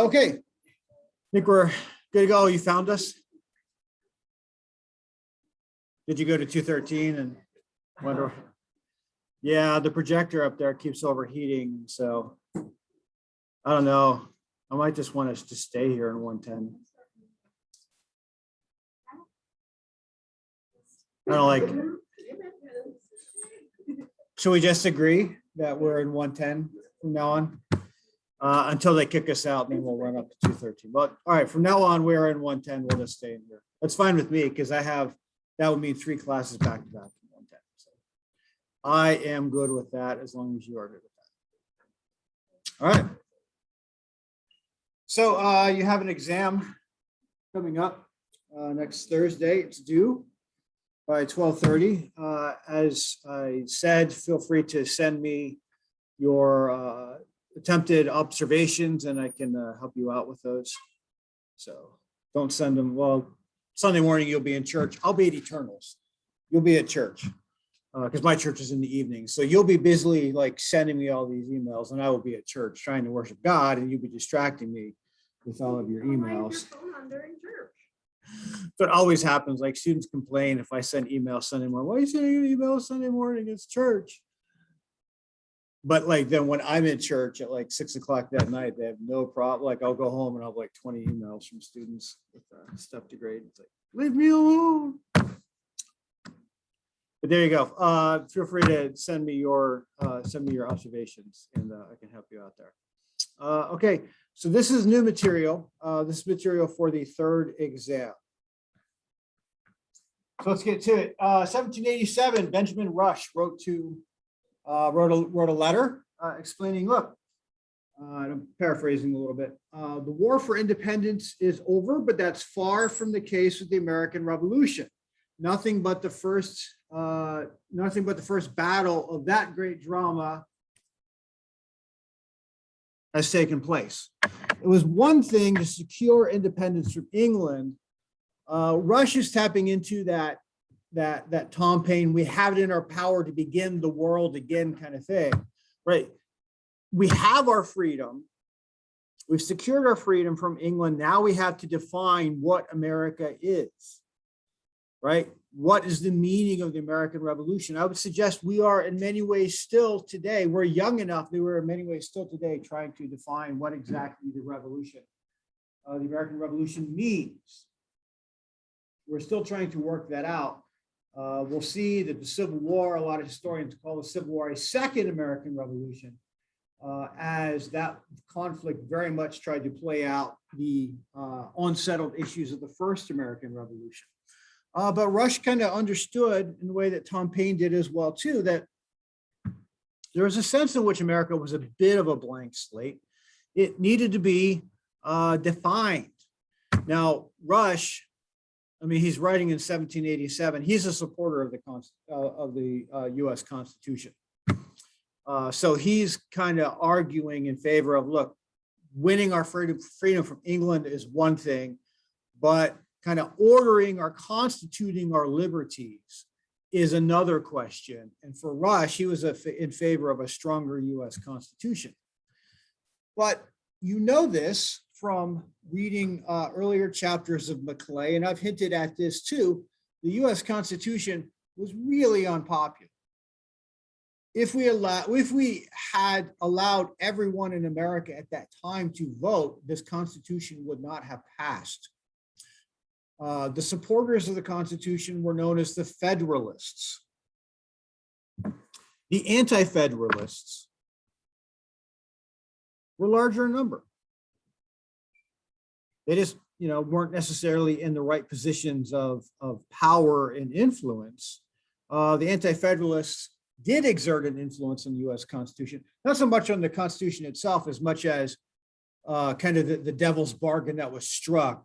Okay, I think we're good to go. You found us? Did you go to 213 and wonder? Yeah, the projector up there keeps overheating, so I don't know. I might just want us to stay here in 110. I don't like. Should we just agree that we're in 110 from now on? Until they kick us out, then we'll run up to 213. But all right, from now on, we're in 110. We'll just stay in here. That's fine with me because that would mean 3 classes back to back in 110. So I am good with that as long as you are good with that. All right. So you have an exam coming up next Thursday. It's due by 12:30. As I said, feel free to send me your attempted observations and I can help you out with those. So don't send them. Well, Sunday morning, you'll be in church. I'll be at Eternals. You'll be at church because my church is in the evening. So you'll be busily like sending me all these emails and I will be at church trying to worship God and you'll be distracting me with all of your emails. But it always happens. Like students complain if I send emails Sunday morning. Why are you sending an email Sunday morning? It's church. But like then when I'm in church at like 6 o'clock that night, they have no problem. Like I'll go home and I'll have like 20 emails from students with stuff to grade. It's like, leave me alone. But there you go. Feel free to send me your observations and I can help you out there. Okay, so this is new material. This is material for the 3rd exam. So let's get to it. 1787, Benjamin Rush wrote a letter explaining, look, I'm paraphrasing a little bit. The war for independence is over, but that's far from the case with the American Revolution. Nothing but the first battle of that great drama has taken place. It was one thing to secure independence from England. Rush is tapping into that Tom Paine, we have it in our power to begin the world again kind of thing, right? We have our freedom. We've secured our freedom from England. Now we have to define what America is, right? What is the meaning of the American Revolution? I would suggest we are in many ways still today, we're young enough that we're in many ways still today trying to define what exactly the revolution, the American Revolution means. We're still trying to work that out. We'll see that the Civil War, a lot of historians call the Civil War a second American Revolution, as that conflict very much tried to play out the unsettled issues of the first American Revolution. But Rush kind of understood in the way that Tom Paine did as well, too, that there was a sense in which America was a bit of a blank slate. It needed to be defined. Now, Rush, I mean, he's writing in 1787. He's a supporter of the U.S. Constitution. So he's kind of arguing in favor of, look, winning our freedom from England is one thing, but kind of ordering or constituting our liberties is another question. And for Rush, he was in favor of a stronger U.S. Constitution. But you know this from reading earlier chapters of Maclay, and I've hinted at this too, the U.S. Constitution was really unpopular. If we had allowed everyone in America at that time to vote, this Constitution would not have passed. The supporters of the Constitution were known as the Federalists. The Anti-Federalists were larger in number. They just, weren't necessarily in the right positions of power and influence. The Anti-Federalists did exert an influence on the U.S. Constitution, not so much on the Constitution itself as much as kind of the devil's bargain that was struck.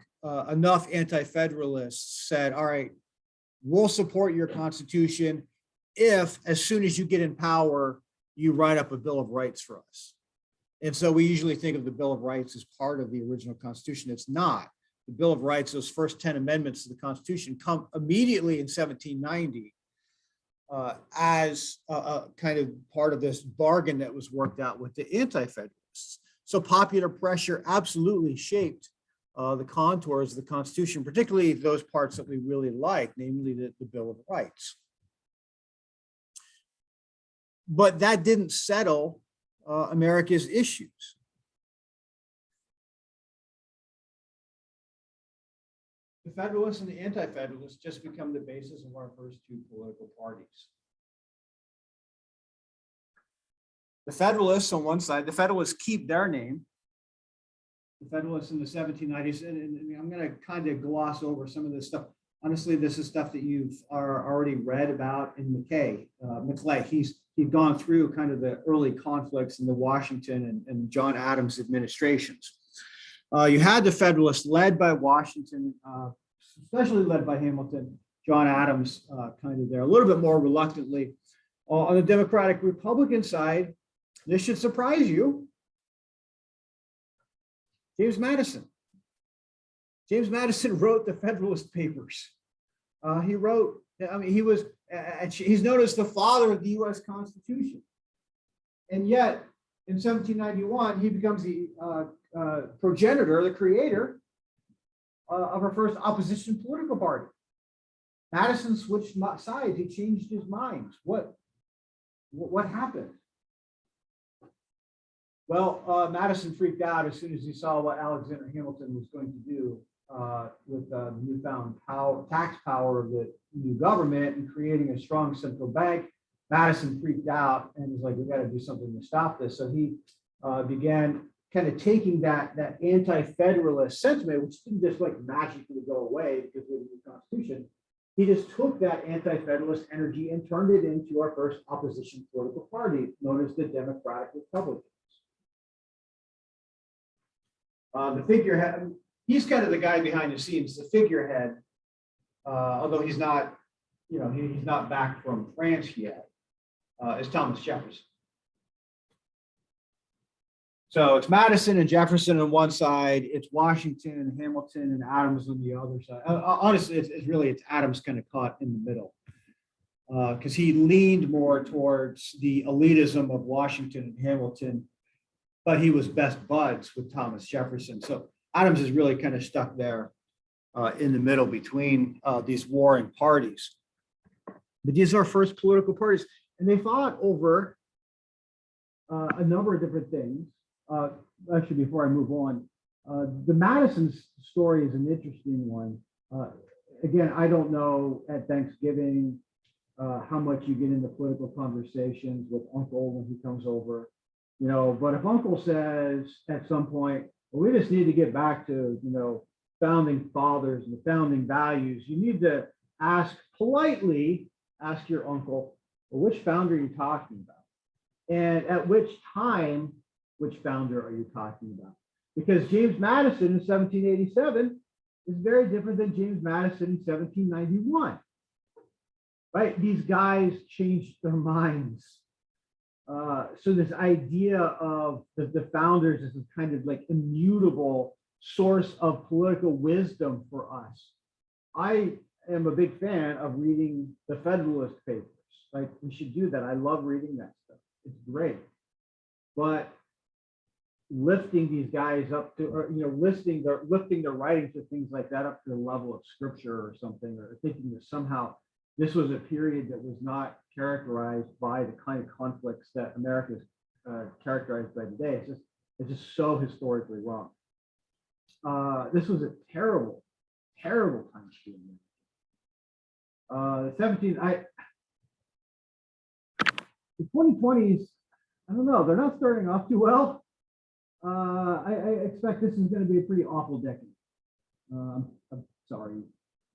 Enough Anti-Federalists said, all right, we'll support your Constitution if, as soon as you get in power, you write up a Bill of Rights for us. And so we usually think of the Bill of Rights as part of the original Constitution. It's not. The Bill of Rights, those first 10 amendments to the Constitution, come immediately in 1790 as a kind of part of this bargain that was worked out with the anti-federalists. So popular pressure absolutely shaped the contours of the Constitution, particularly those parts that we really like, namely the Bill of Rights. But that didn't settle America's issues. The Federalists and the Anti-Federalists just become the basis of our first two political parties. The Federalists on one side, the Federalists keep their name. The Federalists in the 1790s, and I'm going to kind of gloss over some of this stuff. Honestly, this is stuff that you've already read about in Maclay. He's gone through kind of the early conflicts in the Washington and John Adams administrations. You had the Federalists led by Washington, especially led by Hamilton, John Adams kind of there, a little bit more reluctantly. On the Democratic Republican side, this should surprise you, James Madison. James Madison wrote the Federalist Papers. He wrote, I mean, he's known as the father of the US Constitution. And yet, in 1791, he becomes the progenitor, the creator of our first opposition political party. Madison switched sides. He changed his mind. What happened? Well, Madison freaked out as soon as he saw what Alexander Hamilton was going to do with the newfound tax power of the new government and creating a strong central bank. Madison freaked out and was like, we got to do something to stop this. So he began kind of taking that anti-federalist sentiment, which didn't just like magically go away because of the new Constitution. He just took that anti-federalist energy and turned it into our first opposition political party, known as the Democratic Republicans. The figurehead, he's kind of the guy behind the scenes, the figurehead, although he's not, he's not back from France yet, is Thomas Jefferson. So it's Madison and Jefferson on one side, it's Washington, Hamilton, and Adams on the other side. Honestly, it's Adams kind of caught in the middle because he leaned more towards the elitism of Washington and Hamilton, but he was best buds with Thomas Jefferson. So Adams is really kind of stuck there in the middle between these warring parties. But these are our first political parties, and they fought over a number of different things. Actually, before I move on, the Madison story is an interesting one. Again, I don't know at Thanksgiving how much you get into political conversations with Uncle when he comes over, but if Uncle says at some point, well, we just need to get back to, founding fathers and the founding values, you need to politely ask your uncle, well, which founder are you talking about? And at which time, which founder are you talking about? Because James Madison in 1787 is very different than James Madison in 1791, right? These guys changed their minds. So this idea of the founders as a kind of like immutable source of political wisdom for us. I am a big fan of reading the Federalist Papers. Like, we should do that. I love reading that stuff. It's great. But lifting these guys up to, or lifting their writings to things like that up to the level of scripture or something, or thinking that somehow this was a period that was not characterized by the kind of conflicts that America is characterized by today. It's just so historically wrong. This was a terrible, terrible time to be in. The 2020s, I don't know, they're not starting off too well. I expect this is going to be a pretty awful decade. I'm sorry,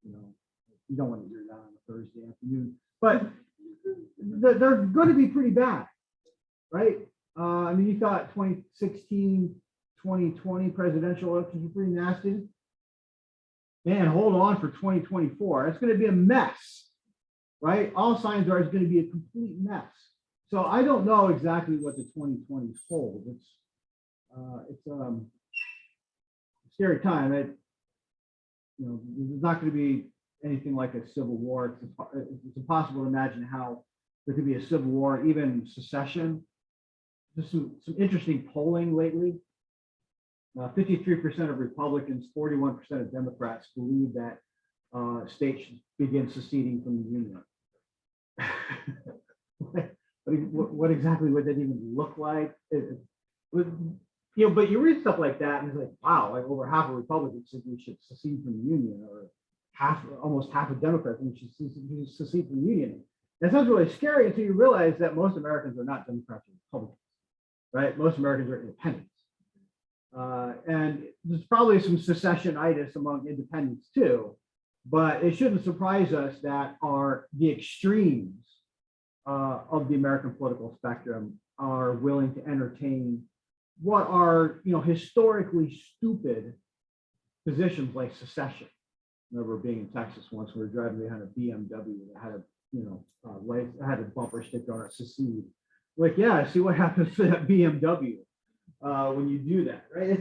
you don't want to hear that on a Thursday afternoon, but they're going to be pretty bad, right? I mean, you thought 2016, 2020 presidential elections were pretty nasty. Man, hold on for 2024. It's going to be a mess, right? All signs are it's going to be a complete mess. So I don't know exactly what the 2020s hold. It's a scary time. There's not going to be anything like a civil war. It's impossible to imagine how there could be a civil war, even secession. Just some interesting polling lately. 53% of Republicans, 41% of Democrats believe that states should begin seceding from the Union. what exactly would that even look like? But you read stuff like that and it's like, wow, like over half of Republicans think we should secede from the Union, or almost half of Democrats think we should secede from the Union. That sounds really scary until you realize that most Americans are not Democrats or Republicans, right? Most Americans are independents. And there's probably some secessionitis among independents too, but it shouldn't surprise us that the extremes of the American political spectrum are willing to entertain what are historically stupid positions like secession. I remember being in Texas once, we were driving behind a BMW that had had a bumper sticker on it, secede. Like, yeah, see what happens to that BMW when you do that, right?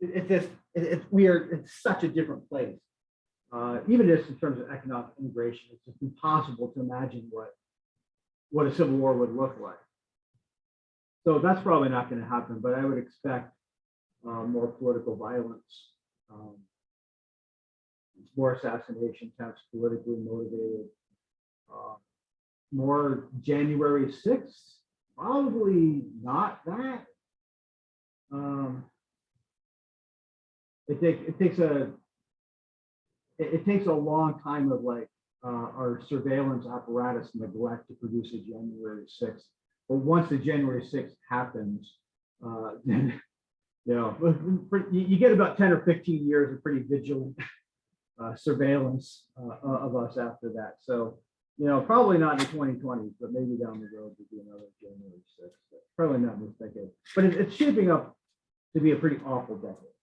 It's such a different place. Even just in terms of economic integration, it's just impossible to imagine what a civil war would look like. So that's probably not going to happen, but I would expect more political violence, more assassination attempts, politically motivated, more January 6th, probably not that. It takes a long time of our surveillance apparatus neglect to produce a January 6th. But once the January 6th happens, then you get about 10 or 15 years of pretty vigilant surveillance of us after that. So, probably not in the 2020s, but maybe down the road to be another January 6th. Probably not in this decade, but it's shaping up to be a pretty awful decade.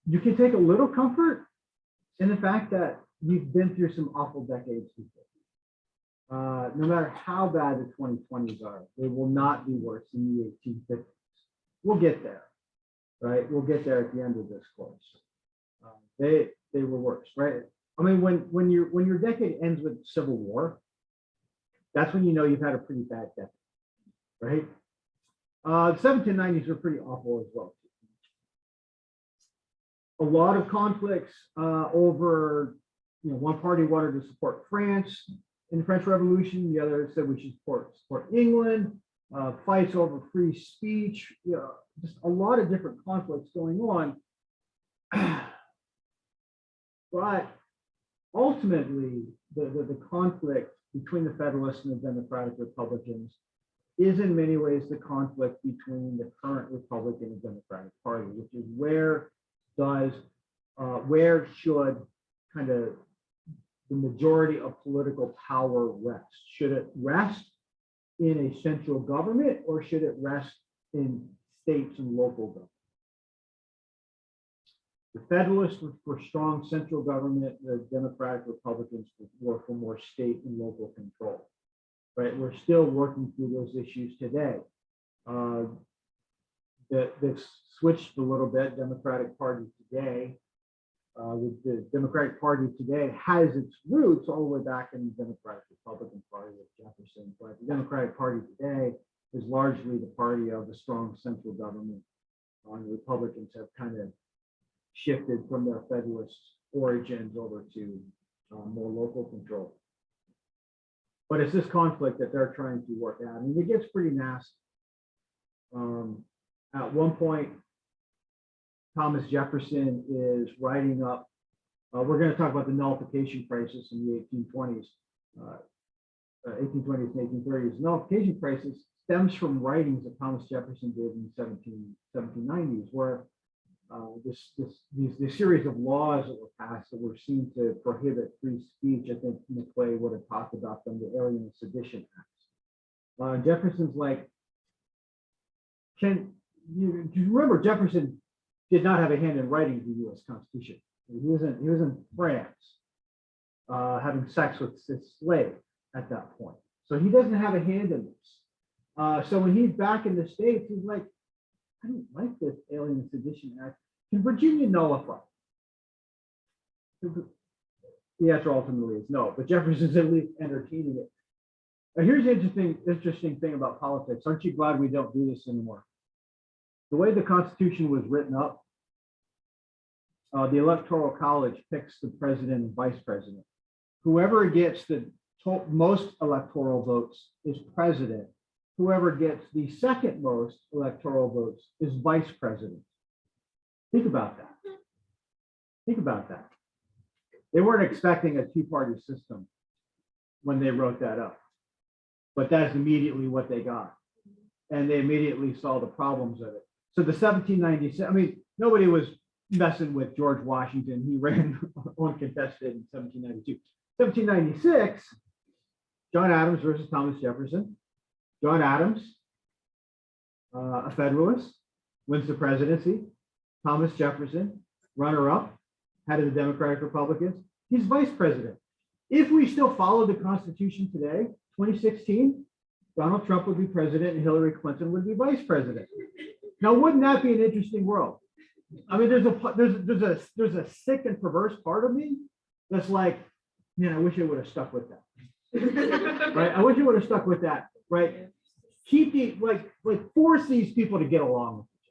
You can take a little comfort in the fact that you've been through some awful decades before. No matter how bad the 2020s are, they will not be worse than the 1850s. We'll get there, right? We'll get there at the end of this course. They were worse, right? I mean, when your decade ends with civil war, that's when you know you've had a pretty bad decade, right? The 1790s were pretty awful as well. A lot of conflicts over, one party wanted to support France in the French Revolution, the other said we should support England. Fights over free speech, just a lot of different conflicts going on. But ultimately, the conflict between the Federalists and the Democratic Republicans is in many ways the conflict between the current Republican and Democratic Party, which is where should kind of the majority of political power rest? Should it rest in a central government, or should it rest in states and local government? The Federalists were for strong central government. The Democratic Republicans were for more state and local control. Right? We're still working through those issues today. They've switched a little bit. Democratic Party today, the Democratic Party today has its roots all the way back in the Democratic Republican Party of Jefferson, but the Democratic Party today is largely the party of the strong central government. The Republicans have kind of shifted from their Federalist origins over to more local control. But it's this conflict that they're trying to work out. I mean, it gets pretty nasty. At one point, Thomas Jefferson is writing up, we're going to talk about the nullification crisis in the 1820s, 1820s and 1830s. The nullification crisis stems from writings that Thomas Jefferson did in the 1790s, where this series of laws that were passed that were seen to prohibit free speech. I think Maclay would have talked about them, the Alien and Sedition Acts. Jefferson's like, do you remember Jefferson did not have a hand in writing the U.S. Constitution? He was in France. having sex with his slave at that point. So he doesn't have a hand in this. So when he's back in the States, he's like, I don't like this Alien Sedition Act. Can Virginia nullify? The answer ultimately is no, but Jefferson's at least entertaining it. Now, here's the interesting thing about politics. Aren't you glad we don't do this anymore? The way the Constitution was written up, the Electoral College picks the president and vice president. Whoever gets the most electoral votes is president. Whoever gets the second most electoral votes is vice president. Think about that. Think about that. They weren't expecting a two-party system when they wrote that up, but that's immediately what they got. And they immediately saw the problems of it. So the 1796, I mean, nobody was messing with George Washington. He ran uncontested in 1792. 1796, John Adams versus Thomas Jefferson. John Adams, a Federalist, wins the presidency. Thomas Jefferson, runner-up, head of the Democratic Republicans. He's vice president. If we still follow the Constitution today, 2016, Donald Trump would be president and Hillary Clinton would be vice president. Now, wouldn't that be an interesting world? I mean, there's a sick and perverse part of me that's like, man, I wish I would have stuck with that. Right? I wish I would have stuck with that. Right? Keep the force these people to get along with each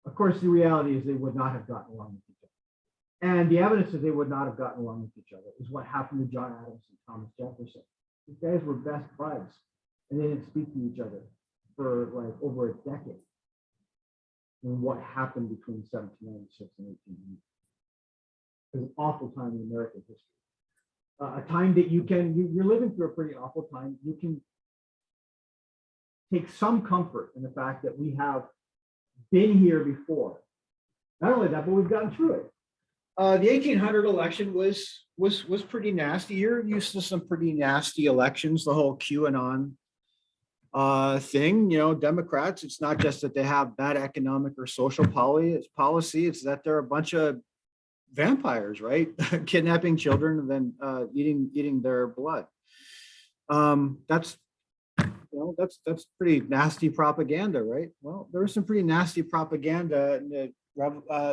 other. Of course, the reality is they would not have gotten along with each other. And the evidence that they would not have gotten along with each other is what happened to John Adams and Thomas Jefferson. These guys were best buds, and they didn't speak to each other for like over a decade. And what happened between 1796 and 1800? It was an awful time in American history. A time that you're living through a pretty awful time. You can take some comfort in the fact that we have been here before. Not only that, but we've gotten through it. The 1800 election was pretty nasty. You're used to some pretty nasty elections. The whole QAnon thing, Democrats. It's not just that they have bad economic or social policy. It's that they're a bunch of vampires, right? Kidnapping children and then eating their blood. That's pretty nasty propaganda, right? Well, there was some pretty nasty propaganda in the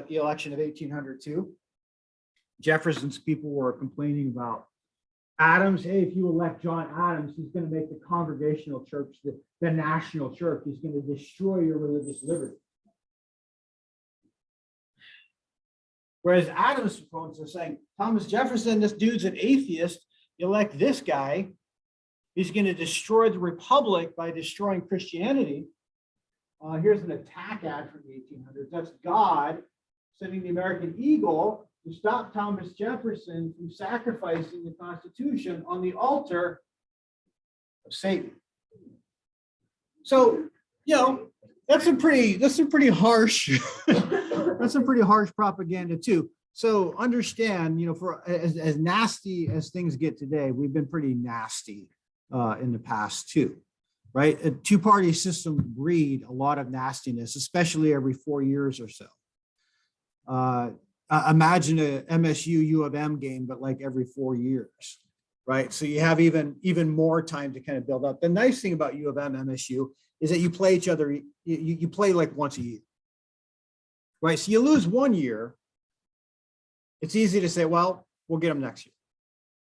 election of 1800 too. Jefferson's people were complaining about Adams. Hey, if you elect John Adams, he's going to make the Congregational Church the national church. He's going to destroy your religious liberty. Whereas Adams' opponents are saying, Thomas Jefferson, this dude's an atheist. You elect this guy, he's going to destroy the republic by destroying Christianity. Here's an attack ad from the 1800s. That's God sending the American eagle to stop Thomas Jefferson from sacrificing the Constitution on the altar of Satan. So, that's a pretty harsh, that's some pretty harsh propaganda too. So understand, for as nasty as things get today, we've been pretty nasty in the past too, right? A two-party system breed a lot of nastiness, especially every 4 years or so. Imagine a MSU U of M game, but like every 4 years, right? So you have even more time to kind of build up. The nice thing about U of M MSU is that you play each other, you play like once a year, right? So you lose 1 year, it's easy to say, well, we'll get them next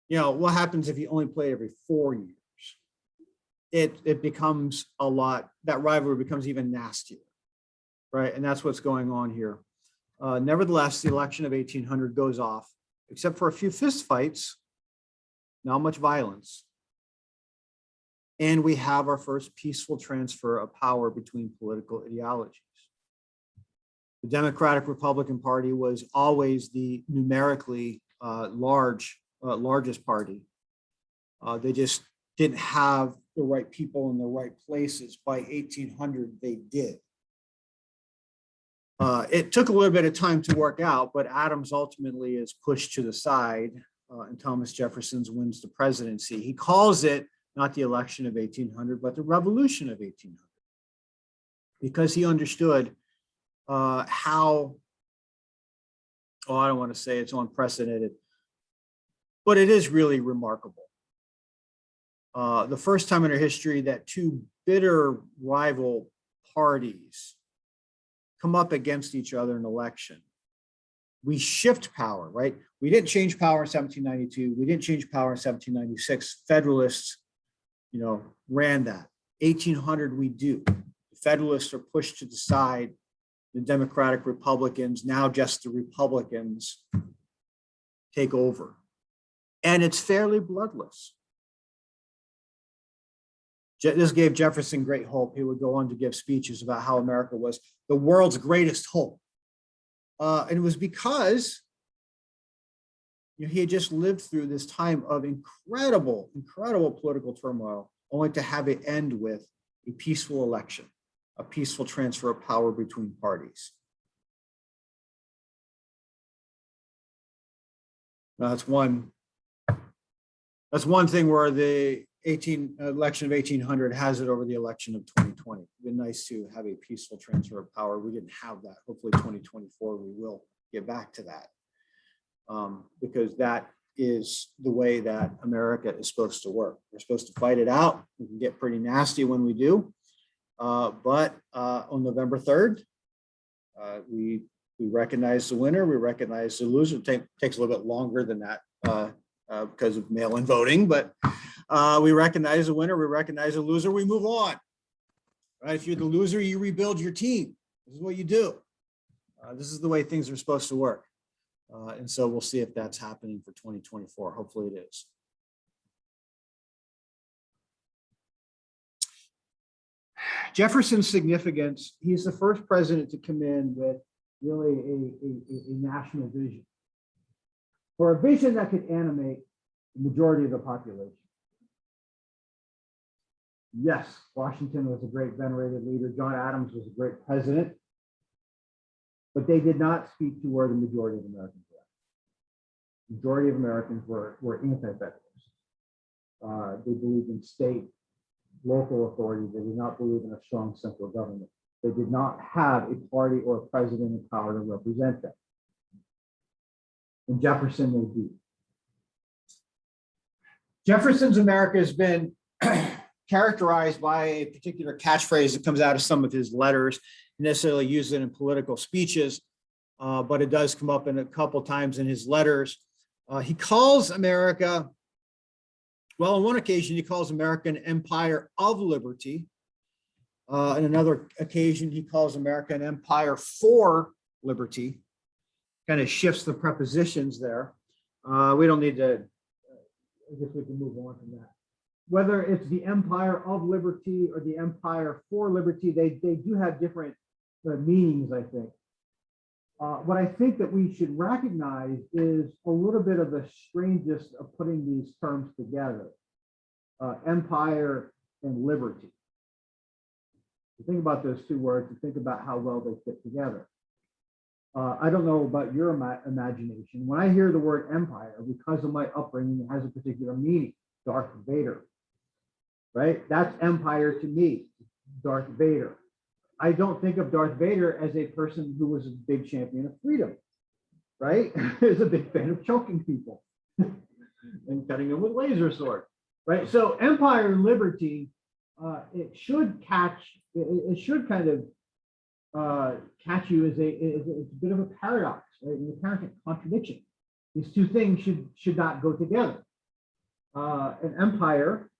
year. What happens if you only play every 4 years? It becomes a lot, that rivalry becomes even nastier, right? And that's what's going on here. Nevertheless, the election of 1800 goes off, except for a few fistfights, not much violence. And we have our first peaceful transfer of power between political ideologies. The Democratic Republican Party was always the numerically largest party. They just didn't have the right people in the right places. By 1800, they did. It took a little bit of time to work out, but Adams ultimately is pushed to the side, and Thomas Jefferson wins the presidency. He calls it not the election of 1800, but the revolution of 1800, because he understood how, I don't want to say it's unprecedented, but it is really remarkable. The first time in our history that two bitter rival parties come up against each other in an election. We shift power, right? We didn't change power in 1792. We didn't change power in 1796. Federalists, ran that. 1800, we do. The Federalists are pushed to the side. The Democratic Republicans, now just the Republicans, take over. And it's fairly bloodless. This gave Jefferson great hope. He would go on to give speeches about how America was the world's greatest hope. And it was because he had just lived through this time of incredible political turmoil, only to have it end with a peaceful election, a peaceful transfer of power between parties. Now, that's one thing where the election of 1800 has it over the election of 2020. It'd been nice to have a peaceful transfer of power. We didn't have that. Hopefully 2024, we will get back to that, because that is the way that America is supposed to work. We're supposed to fight it out. We can get pretty nasty when we do. But on November 3rd, we recognize the winner, we recognize the loser. It takes a little bit longer than that because of mail-in voting, but we recognize the winner, we recognize the loser, we move on. Right? If you're the loser, you rebuild your team. This is what you do. This is the way things are supposed to work. And so we'll see if that's happening for 2024. Hopefully it is. Jefferson's significance, he's the first president to come in with really a national vision, or a vision that could animate the majority of the population. Yes, Washington was a great venerated leader. John Adams was a great president, but they did not speak to where the majority of Americans were. The majority of Americans were anti-federalists. They believed in state, local authority. They did not believe in a strong central government. They did not have a party or a president in power to represent them. And Jefferson they do. Jefferson's America has been characterized by a particular catchphrase that comes out of some of his letters. He necessarily uses it in political speeches, but it does come up in a couple times in his letters. He calls America, well, on one occasion, he calls America an empire of liberty. On another occasion, he calls America an empire for liberty. Kind of shifts the prepositions there. We don't need to, I guess we can move on from that. Whether it's the empire of liberty or the empire for liberty, they do have different meanings, I think. What I think that we should recognize is a little bit of the strangeness of putting these terms together, empire and liberty. You think about those two words and think about how well they fit together. I don't know about your imagination. When I hear the word empire, because of my upbringing, it has a particular meaning. Darth Vader, right? That's empire to me, Darth Vader. I don't think of Darth Vader as a person who was a big champion of freedom, right? He's a big fan of choking people and cutting them with laser sword, right? So empire and liberty, it should kind of catch you as a bit of a paradox, right? An apparent contradiction. These two things should not go together. An empire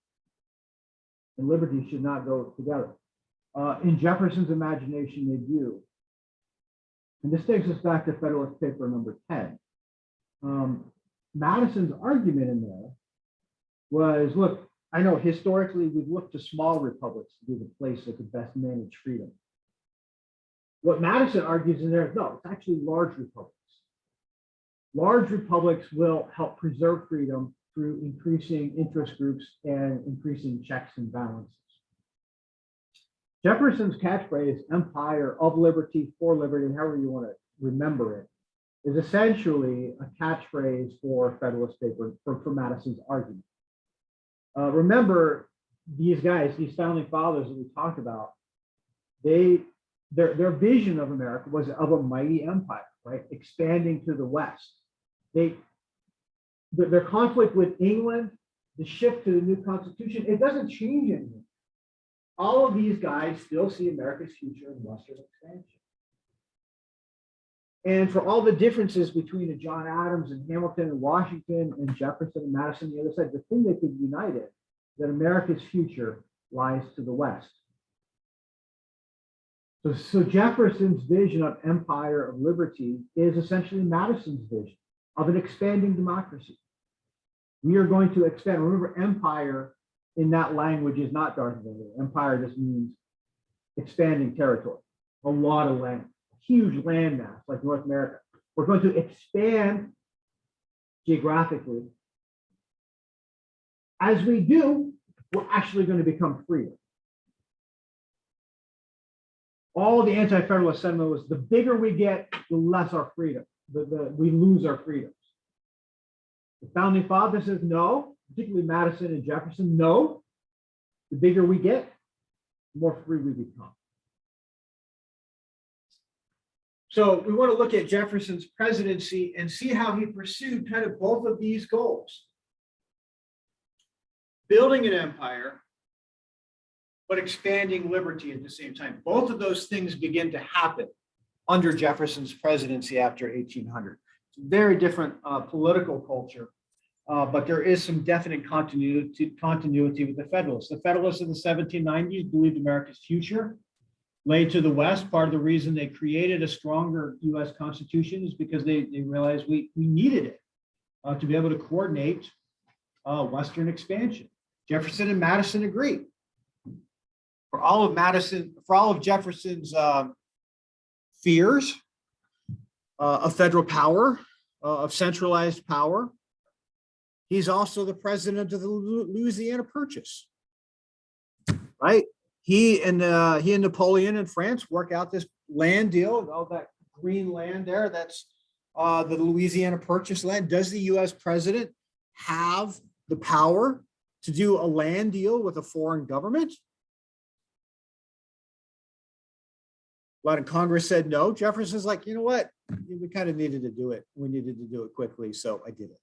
and liberty should not go together. In Jefferson's imagination, they do. And this takes us back to Federalist Paper number 10. Madison's argument in there was, look, I know historically we've looked to small republics to be the place that could best manage freedom. What Madison argues in there is, no, it's actually large republics. Large republics will help preserve freedom through increasing interest groups and increasing checks and balances. Jefferson's catchphrase, empire of liberty, for liberty, however you want to remember it, is essentially a catchphrase for Federalist Paper, for Madison's argument. Remember, these guys, these founding fathers that we talked about, their vision of America was of a mighty empire, right? Expanding to the West. their conflict with England, the shift to the new constitution, it doesn't change anything. All of these guys still see America's future in Western expansion. And for all the differences between a John Adams and Hamilton and Washington and Jefferson and Madison, the other side, the thing that could unite it, that America's future lies to the West. So Jefferson's vision of empire, of liberty, is essentially Madison's vision of an expanding democracy. We are going to expand. Remember, empire in that language is not Darth Vader. Empire just means expanding territory, a lot of land, huge land mass like North America. We're going to expand geographically. As we do, we're actually going to become freer. All the anti-federalist sentiment was the bigger we get, the less our freedom. We lose our freedoms. The founding fathers says no, particularly Madison and Jefferson, no. The bigger we get, the more free we become. So we want to look at Jefferson's presidency and see how he pursued kind of both of these goals. Building an empire, but expanding liberty at the same time. Both of those things begin to happen under Jefferson's presidency after 1800. It's a very different political culture, but there is some definite continuity with the Federalists. The Federalists in the 1790s believed America's future lay to the West. Part of the reason they created a stronger US Constitution is because they realized we needed it to be able to coordinate Western expansion. Jefferson and Madison agreed. For all of Jefferson's fears of federal power, of centralized power, he's also the president of the Louisiana Purchase, right? He and Napoleon and France work out this land deal, all that green land there. That's the Louisiana Purchase land. Does the U.S. president have the power to do a land deal with a foreign government? A lot of Congress said no. Jefferson's like, you know what? We kind of needed to do it. We needed to do it quickly, so I did it.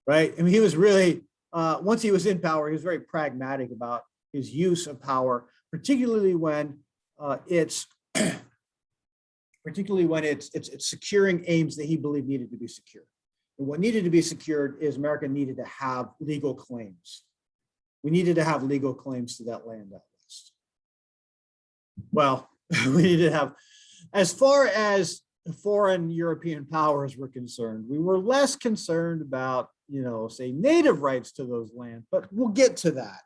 Right? I mean, he was really, once he was in power, he was very pragmatic about his use of power, particularly when it's securing aims that he believed needed to be secured. And what needed to be secured is America needed to have legal claims. We needed to have legal claims to that land out west. Well, we needed to have, as far as foreign European powers were concerned, we were less concerned about, say, native rights to those lands, but we'll get to that.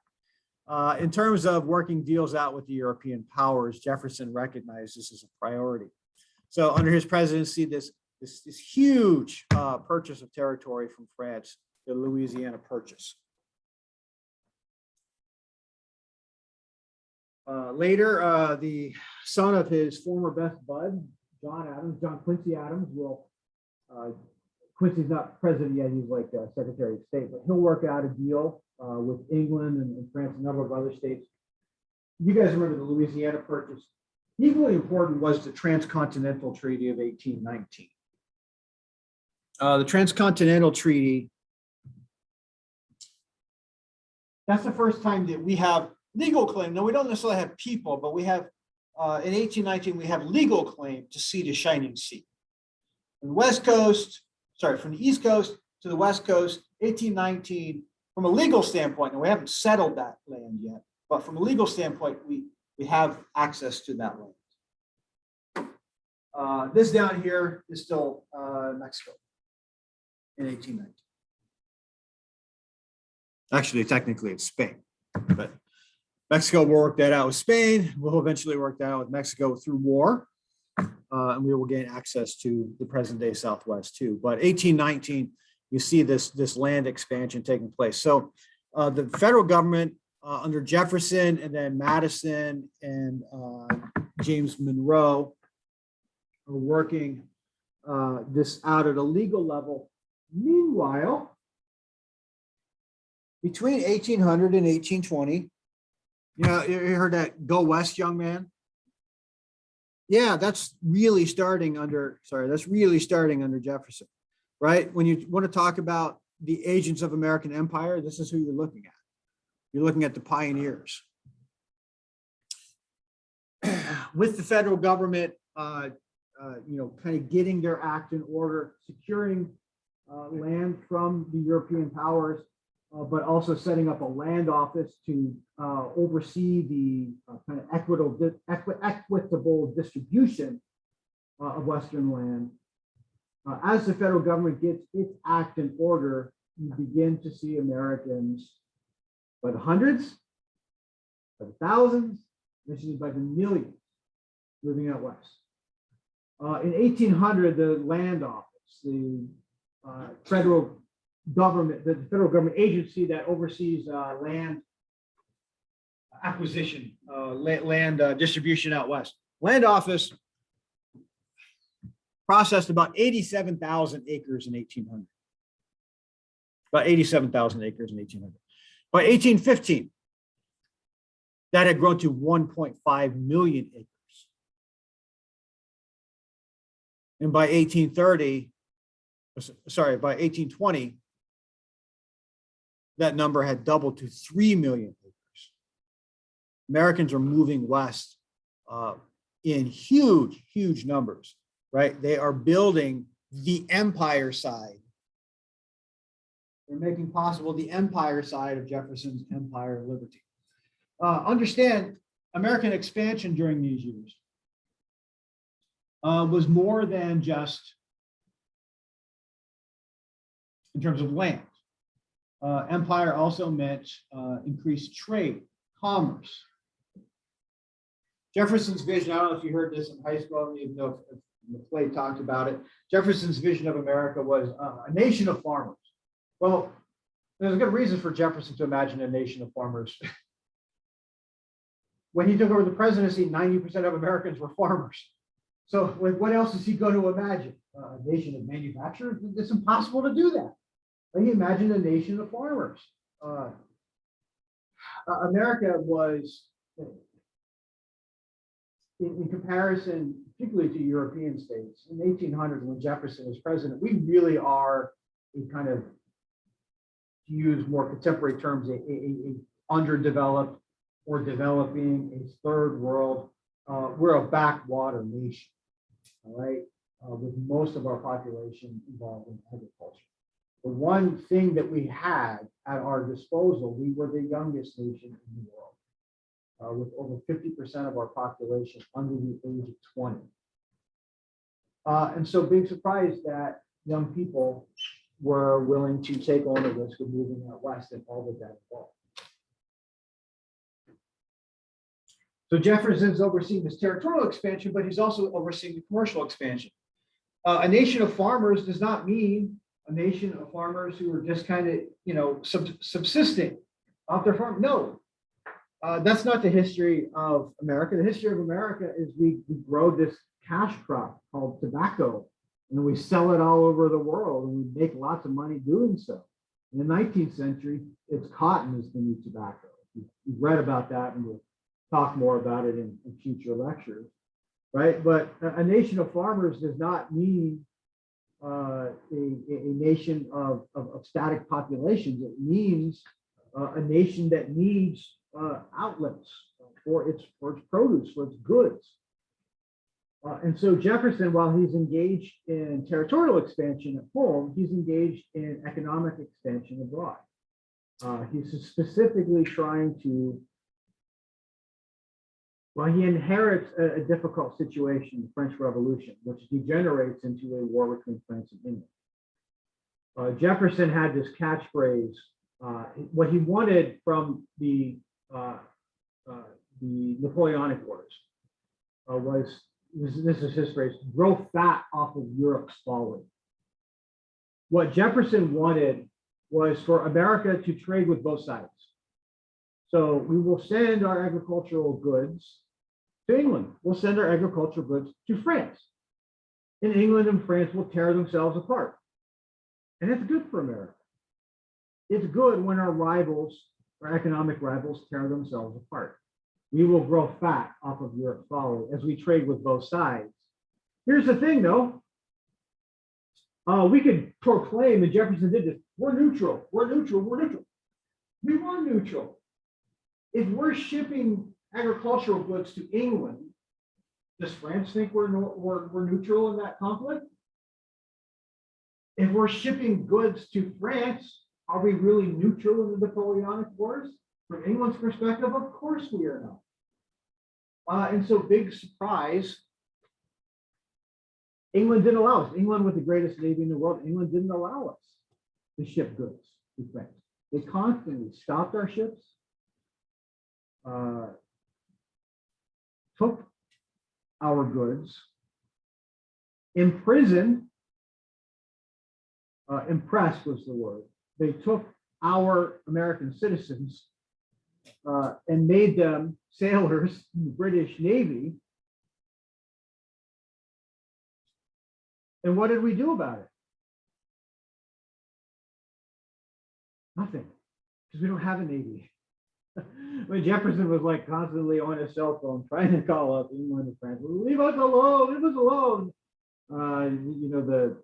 In terms of working deals out with the European powers, Jefferson recognized this as a priority. So under his presidency, this huge purchase of territory from France, the Louisiana Purchase. Later, the son of his former best bud, John Quincy Adams, Quincy's not president yet, he's like Secretary of State, but he'll work out a deal with England and France, and a number of other states. You guys remember the Louisiana Purchase. Equally important was the Transcontinental Treaty of 1819. The Transcontinental Treaty, that's the first time that we have legal claim. Now, we don't necessarily have people, but we have, in 1819, we have legal claim to sea to Shining Sea. From the West Coast, from the East Coast to the West Coast, 1819, from a legal standpoint, and we haven't settled that land yet, but from a legal standpoint, we have access to that land. This down here is still Mexico in 1819. Actually, technically, it's Spain, but Mexico will work that out with Spain. We'll eventually work that out with Mexico through war, and we will gain access to the present-day Southwest too. But 1819, you see this land expansion taking place. So the federal government under Jefferson and then Madison and James Monroe are working this out at a legal level. Meanwhile, between 1800 and 1820, you heard that "Go West, young man"? Yeah, that's really starting under Jefferson, right? When you want to talk about the agents of American empire, this is who you're looking at. You're looking at the pioneers. With the federal government, kind of getting their act in order, securing land from the European powers, but also setting up a land office to oversee the kind of equitable distribution of Western land. As the federal government gets its act in order, you begin to see Americans by the hundreds, by the thousands, eventually by the millions moving out west. In 1800, the land office, the federal government agency that oversees land acquisition, land distribution out west. Land office processed about 87,000 acres in 1800. About 87,000 acres in 1800. By 1815, that had grown to 1.5 million acres. And by 1820, that number had doubled to 3 million acres. Americans are moving west in huge, huge numbers, right? They are building the empire side. They're making possible the empire side of Jefferson's Empire of Liberty. Understand, American expansion during these years was more than just in terms of land. Empire also meant increased trade, commerce. Jefferson's vision, I don't know if you heard this in high school, I don't even know if McClay talked about it. Jefferson's vision of America was a nation of farmers. Well, there's a good reason for Jefferson to imagine a nation of farmers. When he took over the presidency, 90% of Americans were farmers. So what else is he going to imagine? A nation of manufacturers? It's impossible to do that. But he imagined a nation of farmers. America was, in comparison, particularly to European states, in the 1800s when Jefferson was president, we really are a kind of, to use more contemporary terms, a underdeveloped or developing, a third world. We're a backwater nation, all right, with most of our population involved in agriculture. The one thing that we had at our disposal, we were the youngest nation in the world, with over 50% of our population under the age of 20. And so being surprised that young people were willing to take on the risk of moving out west and all of that involved. So Jefferson's overseeing this territorial expansion, but he's also overseeing the commercial expansion. A nation of farmers does not mean a nation of farmers who are just kind of, subsisting off their farm. No, that's not the history of America. The history of America is we grow this cash crop called tobacco, and we sell it all over the world, and we make lots of money doing so. In the 19th century, it's cotton is the new tobacco. You've read about that, and we'll talk more about it in future lectures, right? But a nation of farmers does not mean a nation of static populations. It means a nation that needs outlets for its produce, for its goods. And so Jefferson, while he's engaged in territorial expansion at home, he's engaged in economic expansion abroad. He's specifically trying to, well, he inherits a difficult situation, the French Revolution, which degenerates into a war between France and England. Jefferson had this catchphrase. What he wanted from the Napoleonic Wars was, this is his phrase, grow fat off of Europe's folly. What Jefferson wanted was for America to trade with both sides. So we will send our agricultural goods to England. We'll send our agricultural goods to France. And England and France will tear themselves apart. And it's good for America. It's good when our rivals, our economic rivals, tear themselves apart. We will grow fat off of Europe's folly as we trade with both sides. Here's the thing, though. We could proclaim, and Jefferson did this, we're neutral, we're neutral, we're neutral. We were neutral. If we're shipping agricultural goods to England, does France think we're neutral in that conflict? If we're shipping goods to France, are we really neutral in the Napoleonic Wars? From England's perspective, of course we are not. And so, big surprise, England didn't allow us. England, with the greatest navy in the world, England didn't allow us to ship goods to France. They constantly stopped our ships, took our goods, imprisoned, impressed was the word. They took our American citizens and made them sailors in the British Navy. And what did we do about it? Nothing, because we don't have a Navy. When Jefferson was like constantly on his cell phone trying to call up England and France, leave us alone, leave us alone. You know, the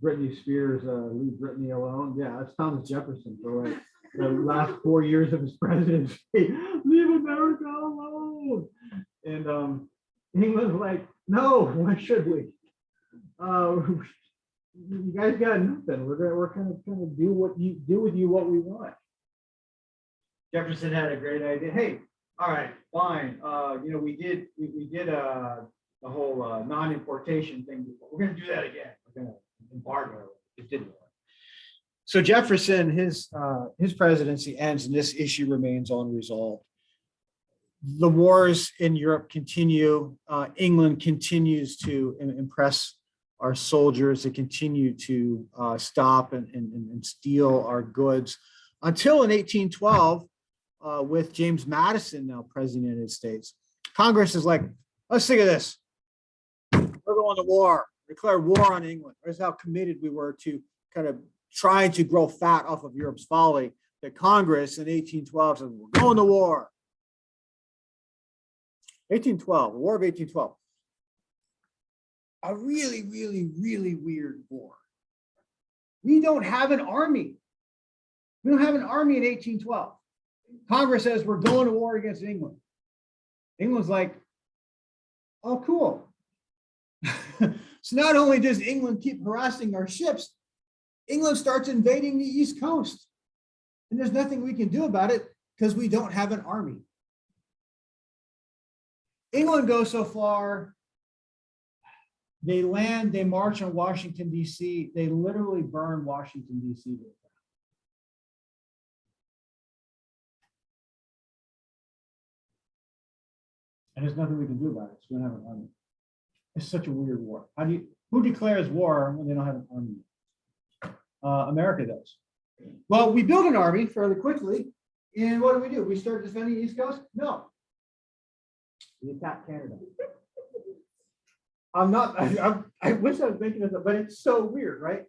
Britney Spears, leave Britney alone. Yeah, that's Thomas Jefferson for like the last 4 years of his presidency. Leave America alone. And England's like, no, why should we? You guys got nothing. We're kind of do with you what we want. Jefferson had a great idea. Hey, all right, fine. You know, we did the whole non-importation thing before. We're going to do that again. We're going to embargo. It didn't work. So Jefferson, his presidency ends, and this issue remains unresolved. The wars in Europe continue. England continues to impress our soldiers. They continue to stop and steal our goods until in 1812. With James Madison now president of the United States, Congress is like, let's think of this. We're going to war, declare war on England. Here's how committed we were to kind of trying to grow fat off of Europe's folly. That Congress in 1812 said, we're going to war. 1812, the War of 1812. A really, really, really weird war. We don't have an army. We don't have an army in 1812. Congress says we're going to war against England. England's like, oh, cool. So not only does England keep harassing our ships, England starts invading the East Coast. And there's nothing we can do about it because we don't have an army. England goes so far, they land, they march on Washington, D.C. They literally burn Washington, D.C. And there's nothing we can do about it. So we don't have an army. It's such a weird war. Who declares war when they don't have an army? America does. Well, we build an army fairly quickly. And what do? We start defending the East Coast? No. We attack Canada. I wish I was thinking of that, but it's so weird, right?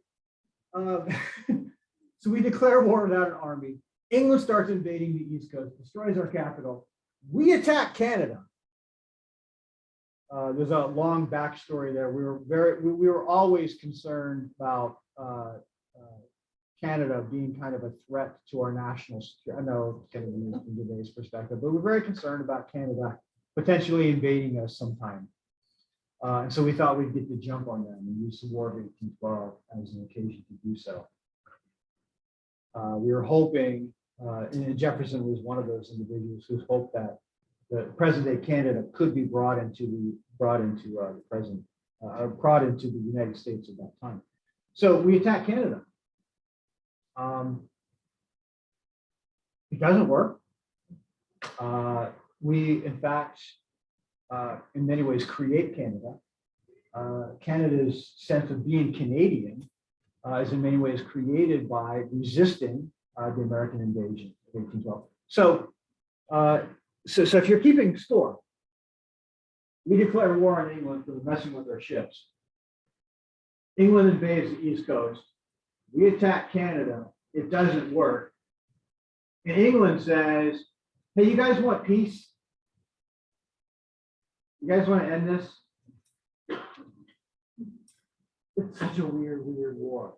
So we declare war without an army. England starts invading the East Coast, destroys our capital. We attack Canada. There's a long backstory there. We were always concerned about Canada being kind of a threat to our national security. I know it's kind of used from today's perspective, but we're very concerned about Canada potentially invading us sometime. And so we thought we'd get the jump on them and use the War of 1812 as an occasion to do so. We were hoping, and Jefferson was one of those individuals who hoped that the president of Canada could be brought into the United States at that time. So we attack Canada. It doesn't work. We, in fact, in many ways, create Canada. Canada's sense of being Canadian is in many ways created by resisting the American invasion of 1812. So if you're keeping score, we declare war on England for messing with our ships. England invades the East Coast. We attack Canada. It doesn't work. And England says, hey, you guys want peace? You guys want to end this? It's such a weird war.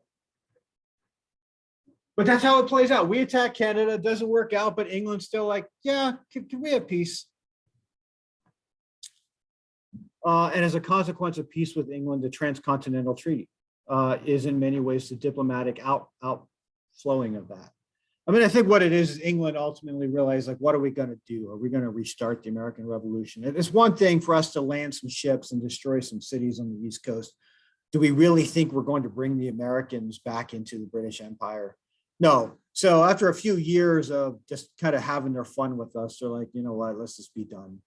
But that's how it plays out. We attack Canada, it doesn't work out, but England's still like, yeah, can we have peace? And as a consequence of peace with England, the Transcontinental Treaty is in many ways the diplomatic outflowing of that. I mean, I think what it is England ultimately realized, like, what are we going to do? Are we going to restart the American Revolution? It's one thing for us to land some ships and destroy some cities on the East Coast. Do we really think we're going to bring the Americans back into the British Empire? No. So after a few years of just kind of having their fun with us, they're like, you know what, let's just be done.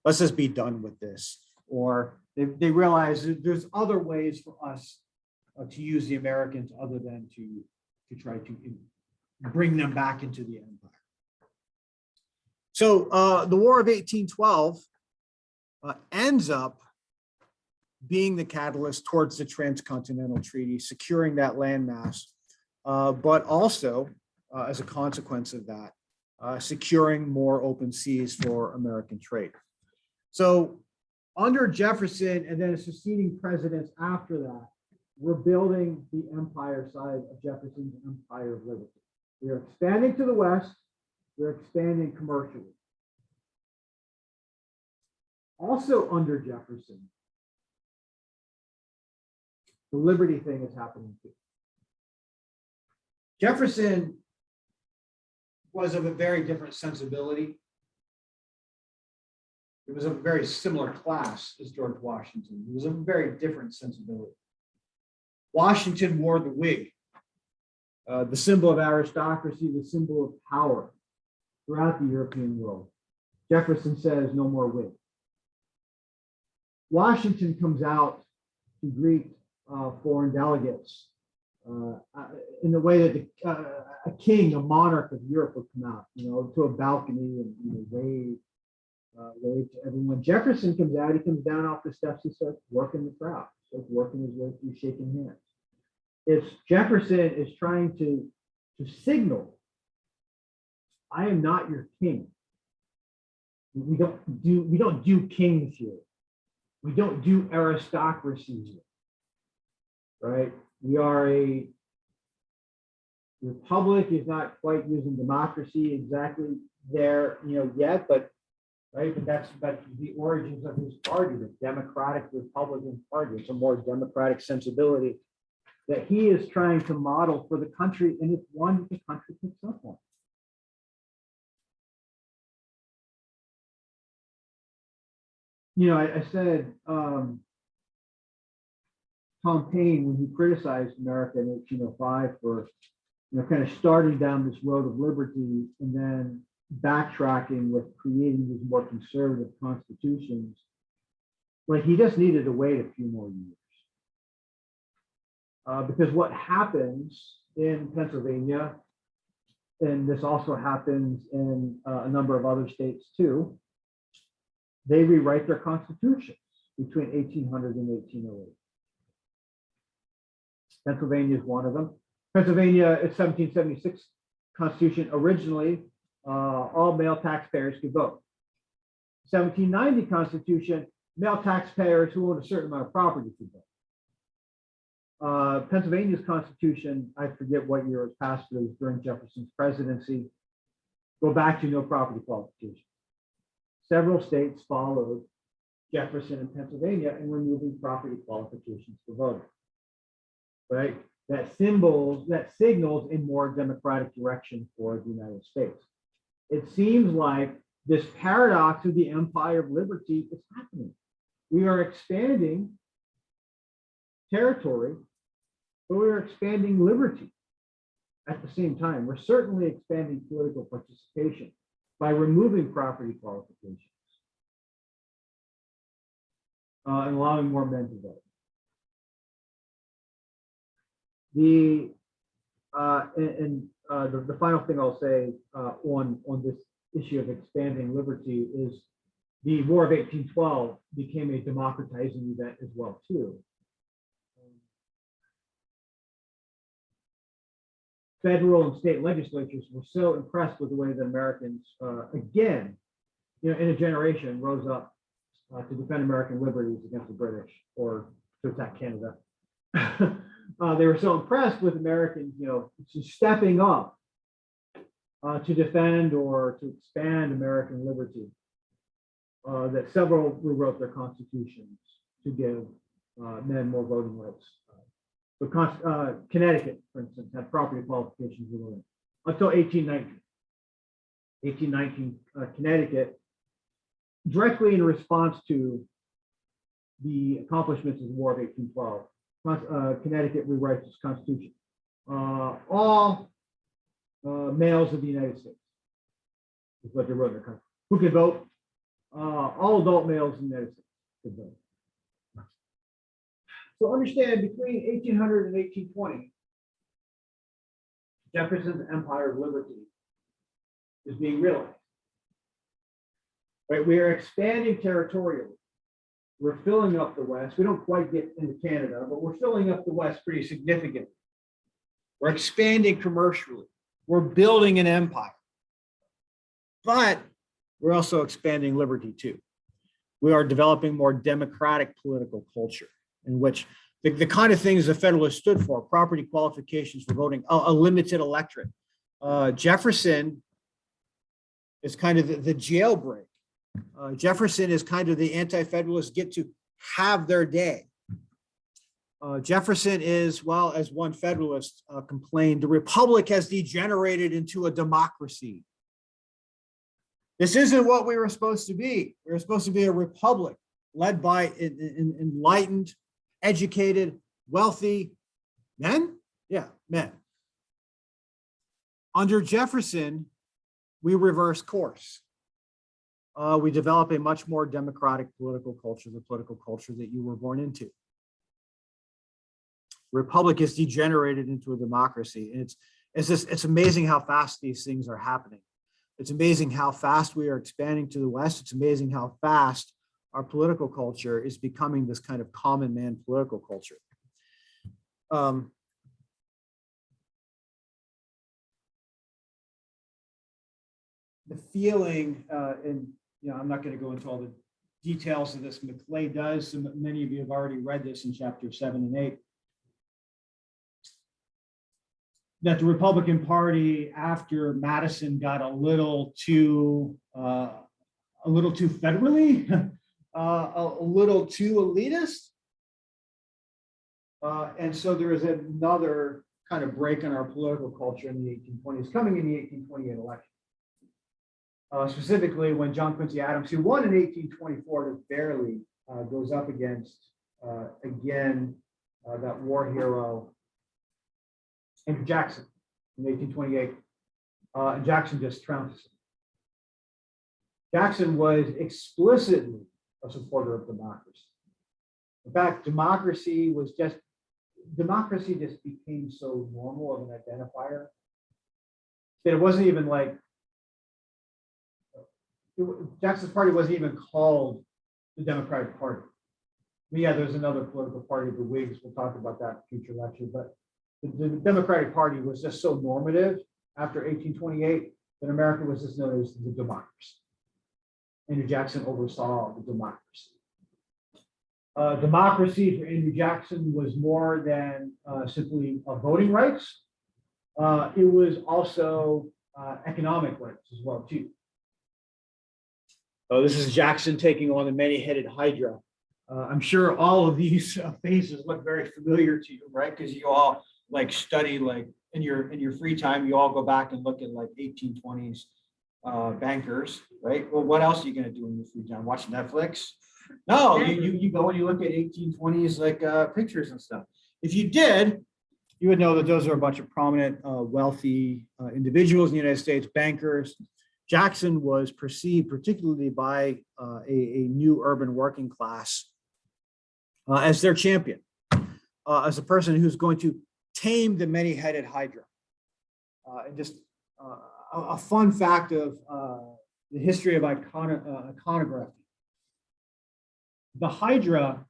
Let's just be done with this. Or they realize there's other ways for us to use the Americans other than to try to bring them back into the empire. So the War of 1812 ends up being the catalyst towards the Transcontinental Treaty, securing that landmass, but also, as a consequence of that, securing more open seas for American trade. So under Jefferson and then succeeding presidents after that, we're building the empire side of Jefferson's empire of liberty. We are expanding to the west, we're expanding commercially. Also under Jefferson, the liberty thing is happening too. Jefferson was of a very different sensibility. It was a very similar class as George Washington. It was a very different sensibility. Washington wore the wig, the symbol of aristocracy, the symbol of power throughout the European world. Jefferson says no more wig. Washington comes out to greet foreign delegates in the way that a king, a monarch of Europe would come out, to a balcony and wave to everyone. Jefferson comes out, he comes down off the steps, he starts working the crowd, starts working his way through, shaking hands. It's Jefferson is trying to signal, I am not your king. We don't do kings here. We don't do aristocracy here. Right? We are a republic, is not quite using democracy exactly there, yet, but right, but that's the origins of his party, the Democratic Republican Party. It's a more democratic sensibility that he is trying to model for the country, and it's one that the country picks up on. I said Tom Paine, when he criticized America in 1805 for kind of starting down this road of liberty and then backtracking with creating these more conservative constitutions, like he just needed to wait a few more years. Because what happens in Pennsylvania, and this also happens in a number of other states too, they rewrite their constitutions between 1800 and 1808. Pennsylvania is one of them. Pennsylvania, its 1776 Constitution, originally, all male taxpayers could vote. 1790 Constitution, male taxpayers who own a certain amount of property could vote. Pennsylvania's Constitution, I forget what year it was passed, but it was during Jefferson's presidency, go back to no property qualifications. Several states followed Jefferson and Pennsylvania in removing property qualifications for voting. Right? That signals a more democratic direction for the United States. It seems like this paradox of the empire of liberty is happening. We are expanding territory, but we are expanding liberty at the same time. We're certainly expanding political participation by removing property qualifications and allowing more men to vote. The final thing I'll say on this issue of expanding liberty is the War of 1812 became a democratizing event as well too. Federal and state legislatures were so impressed with the way that Americans, again, in a generation, rose up to defend American liberties against the British or to attack Canada. they were so impressed with Americans, stepping up to defend or to expand American liberty, that several rewrote their constitutions to give men more voting rights. Connecticut, for instance, had property qualifications for women until 1819. 1819, Connecticut, directly in response to the accomplishments of the War of 1812, Connecticut rewrites its constitution. All males of the United States is what they wrote in their country. Who can vote? All adult males in the United States could vote. So understand, between 1800 and 1820, Jefferson's empire of liberty is being realized. Right, we are expanding territorially. We're filling up the West. We don't quite get into Canada, but we're filling up the West pretty significantly. We're expanding commercially. We're building an empire. But we're also expanding liberty too. We are developing more democratic political culture in which the kind of things the Federalists stood for: property qualifications for voting, a limited electorate. Jefferson is kind of the jailbreak. Jefferson is kind of the anti-Federalists get to have their day. Jefferson is, well, as one Federalist complained, the republic has degenerated into a democracy. This isn't what we were supposed to be. We were supposed to be a republic led by enlightened, educated, wealthy men. Yeah, men. Under Jefferson, we reverse course. We develop a much more democratic political culture, the political culture that you were born into. Republic is degenerated into a democracy. And it's amazing how fast these things are happening. It's amazing how fast we are expanding to the West. It's amazing how fast our political culture is becoming this kind of common man political culture. The feeling, and I'm not going to go into all the details of this. Maclay does. So many of you have already read this in chapter 7 and 8. That the Republican Party, after Madison got a little too federally, a little too elitist, and so there is another kind of break in our political culture in the 1820s, coming in the 1828 election. Specifically, when John Quincy Adams, who won in 1824, just barely, goes up against again that war hero Andrew Jackson in 1828, and Jackson just trounces him. Jackson was explicitly a supporter of democracy. In fact, democracy just became so normal of an identifier that it wasn't even like, Jackson's party wasn't even called the Democratic Party. But yeah, there's another political party, the Whigs. We'll talk about that in future lecture, but the Democratic Party was just so normative after 1828 that America was just known as the democracy. Andrew Jackson oversaw the democracy. Democracy for Andrew Jackson was more than simply voting rights. It was also economic rights as well too. This is Jackson taking on the many-headed Hydra. I'm sure all of these faces look very familiar to you, right? Because you all study in your free time, you all go back and look at 1820s bankers, right? Well, what else are you going to do in your free time? Watch Netflix? No, you go and you look at 1820s pictures and stuff. If you did, you would know that those are a bunch of prominent, wealthy individuals in the United States, bankers. Jackson was perceived, particularly by a new urban working class, as their champion, as a person who's going to tame the many-headed Hydra. And just a fun fact of the history of iconography. The Hydra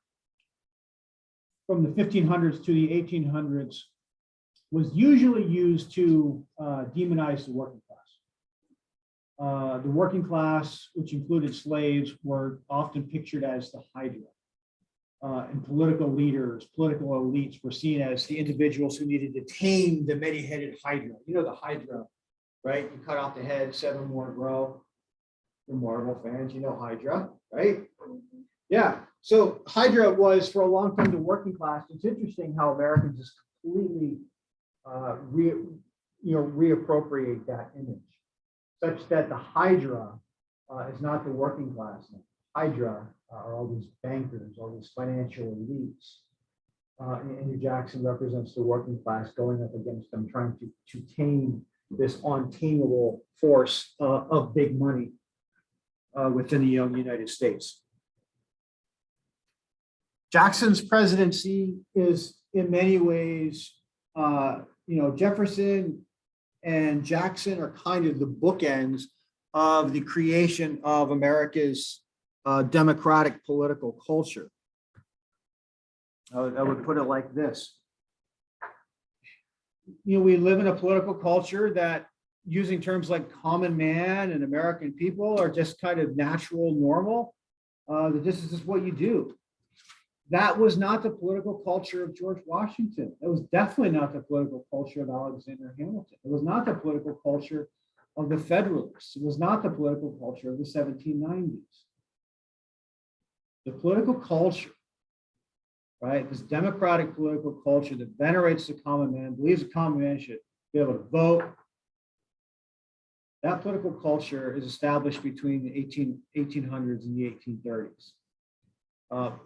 from the 1500s to the 1800s was usually used to demonize the working class. The working class, which included slaves, were often pictured as the Hydra. and political leaders, political elites were seen as the individuals who needed to tame the many-headed hydra. You know the hydra, right? You cut off the head, 7 more grow. For Marvel fans, you know Hydra, right? Yeah. So Hydra was for a long time the working class. It's interesting how Americans just completely reappropriate that image, such that the Hydra is not the working class. Hydra are all these bankers, all these financial elites. Andrew Jackson represents the working class going up against them, trying to tame this untamable force of big money within the young United States. Jackson's presidency is in many ways, Jefferson and Jackson are kind of the bookends of the creation of America's democratic political culture. I would put it like this. We live in a political culture that, using terms like common man and American people, are just kind of natural, normal, that this is just what you do. That was not the political culture of George Washington. It was definitely not the political culture of Alexander Hamilton. It was not the political culture of the Federalists. It was not the political culture of the 1790s. The political culture, right, this democratic political culture that venerates the common man, believes the common man should be able to vote, that political culture is established between the 1800s and the 1830s,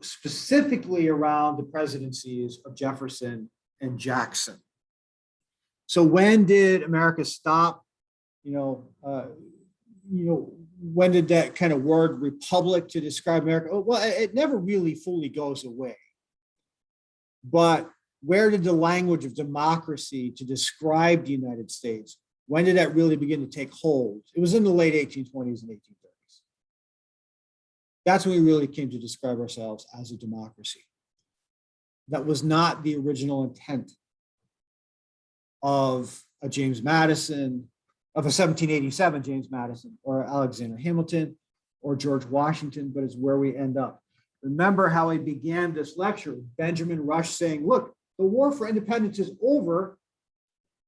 specifically around the presidencies of Jefferson and Jackson. So when did America stop? When did that kind of word republic to describe America? Oh, well, it never really fully goes away. But where did the language of democracy to describe the United States, when did that really begin to take hold? It was in the late 1820s and 1830s. That's when we really came to describe ourselves as a democracy. That was not the original intent of a James Madison, of a 1787 James Madison, or Alexander Hamilton, or George Washington, but it's where we end up. Remember how I began this lecture with Benjamin Rush saying, look, the war for independence is over,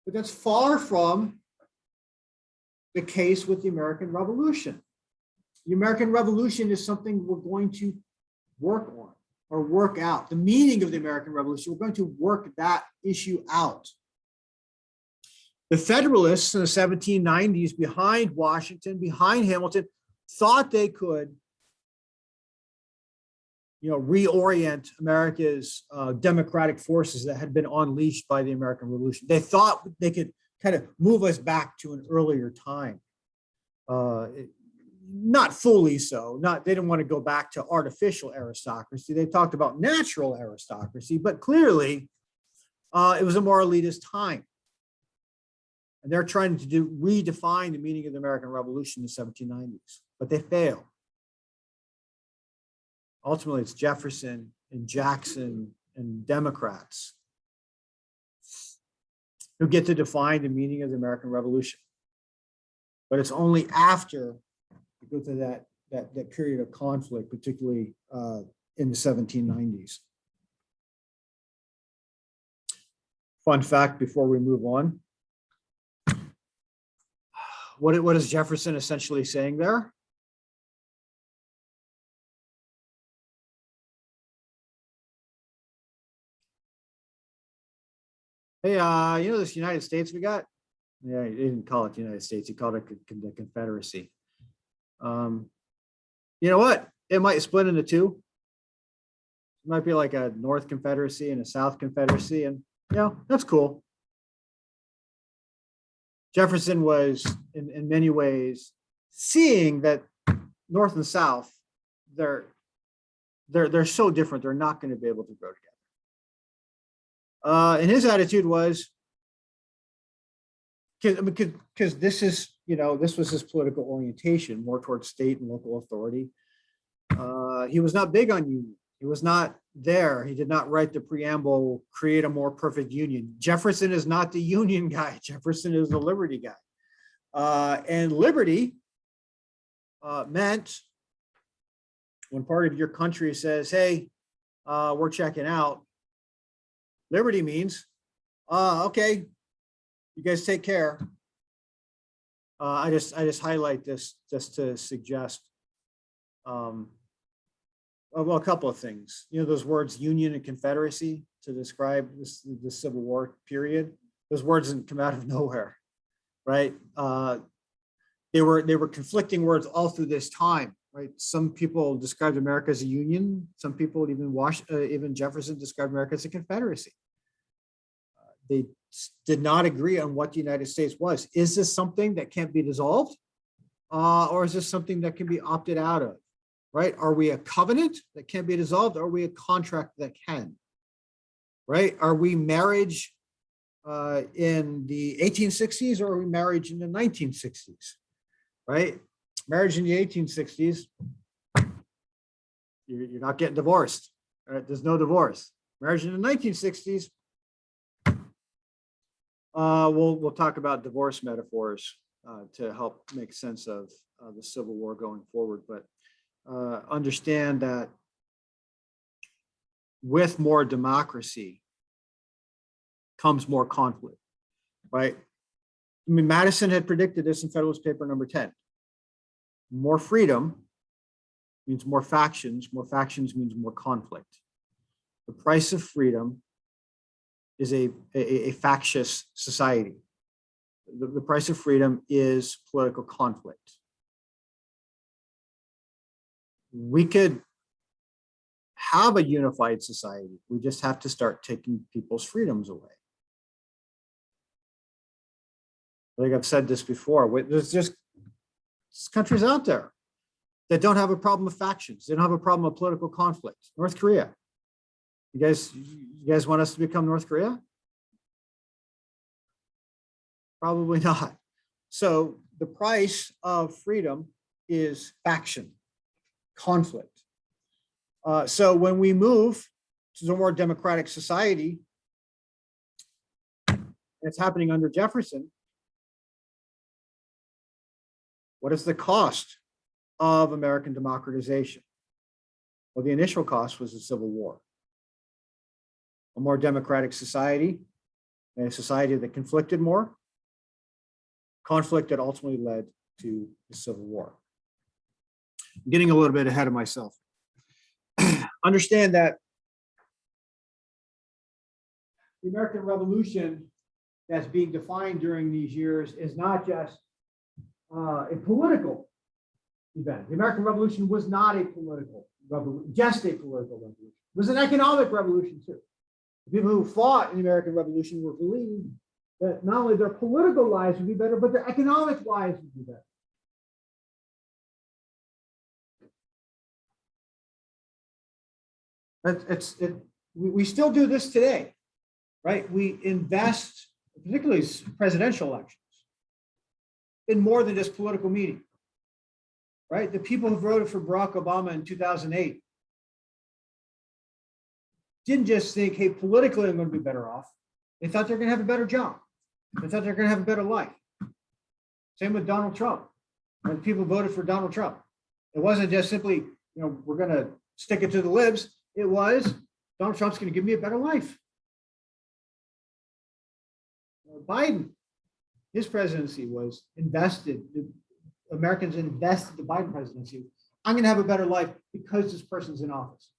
but that's far from the case with the American Revolution. The American Revolution is something we're going to work on or work out. The meaning of the American Revolution, we're going to work that issue out. The Federalists in the 1790s, behind Washington, behind Hamilton, thought they could reorient America's democratic forces that had been unleashed by the American Revolution. They thought they could kind of move us back to an earlier time. Not fully so. They didn't want to go back to artificial aristocracy. They talked about natural aristocracy, but clearly it was a more elitist time. And they're trying to redefine the meaning of the American Revolution in the 1790s, but they fail. Ultimately, it's Jefferson and Jackson and Democrats who get to define the meaning of the American Revolution. But it's only after you go through that period of conflict, particularly in the 1790s. Fun fact before we move on. What is Jefferson essentially saying there? Hey, this United States we got? Yeah, he didn't call it the United States. He called it the Confederacy. You know what? It might split into two. It might be like a North Confederacy and a South Confederacy. And, that's cool. Jefferson was, in many ways, seeing that North and South, they're so different. They're not going to be able to grow together. And his attitude was, because this was his political orientation, more towards state and local authority. He was not big on union. He was not there. He did not write the preamble, create a more perfect union. Jefferson is not the union guy. Jefferson is the liberty guy. And liberty meant when part of your country says, hey, we're checking out. Liberty means, okay, you guys take care. I just highlight this just to suggest, well, a couple of things. You know, those words union and confederacy to describe the Civil War period. Those words didn't come out of nowhere, right? They were conflicting words all through this time, right? Some people described America as a union. Some people, even Jefferson, described America as a confederacy. They did not agree on what the United States was. Is this something that can't be dissolved? Or is this something that can be opted out of, right? Are we a covenant that can't be dissolved? Or are we a contract that can, right? Are we marriage in the 1860s or are we marriage in the 1960s, right? Marriage in the 1860s, you're not getting divorced, right? There's no divorce. Marriage in the 1960s, we'll talk about divorce metaphors to help make sense of the Civil War going forward. But understand that with more democracy comes more conflict, right? I mean, Madison had predicted this in Federalist Paper number 10. More freedom means more factions. More factions means more conflict. The price of freedom is a factious society. The price of freedom is political conflict. We could have a unified society. We just have to start taking people's freedoms away. I think I've said this before. There's just countries out there that don't have a problem with factions. They don't have a problem with political conflict. North Korea. You guys want us to become North Korea? Probably not. So the price of freedom is faction, conflict. So when we move to a more democratic society, it's happening under Jefferson. What is the cost of American democratization? Well, the initial cost was the Civil War. A more democratic society, a society that conflicted more, conflict that ultimately led to the Civil War. I'm getting a little bit ahead of myself. Understand that the American Revolution that's being defined during these years is not just a political event. The American Revolution was not a political revolution, just a political revolution. It was an economic revolution too. The people who fought in the American Revolution were believed that not only their political lives would be better, but their economic lives would be better. We still do this today, right? We invest, particularly presidential elections, in more than just political meaning, right? The people who voted for Barack Obama in 2008 didn't just think, hey, politically, I'm going to be better off. They thought they're going to have a better job. They thought they're going to have a better life. Same with Donald Trump. When people voted for Donald Trump, it wasn't just simply, we're going to stick it to the libs. It was, Donald Trump's going to give me a better life. Biden, his presidency was invested. Americans invested the Biden presidency. I'm going to have a better life because this person's in office.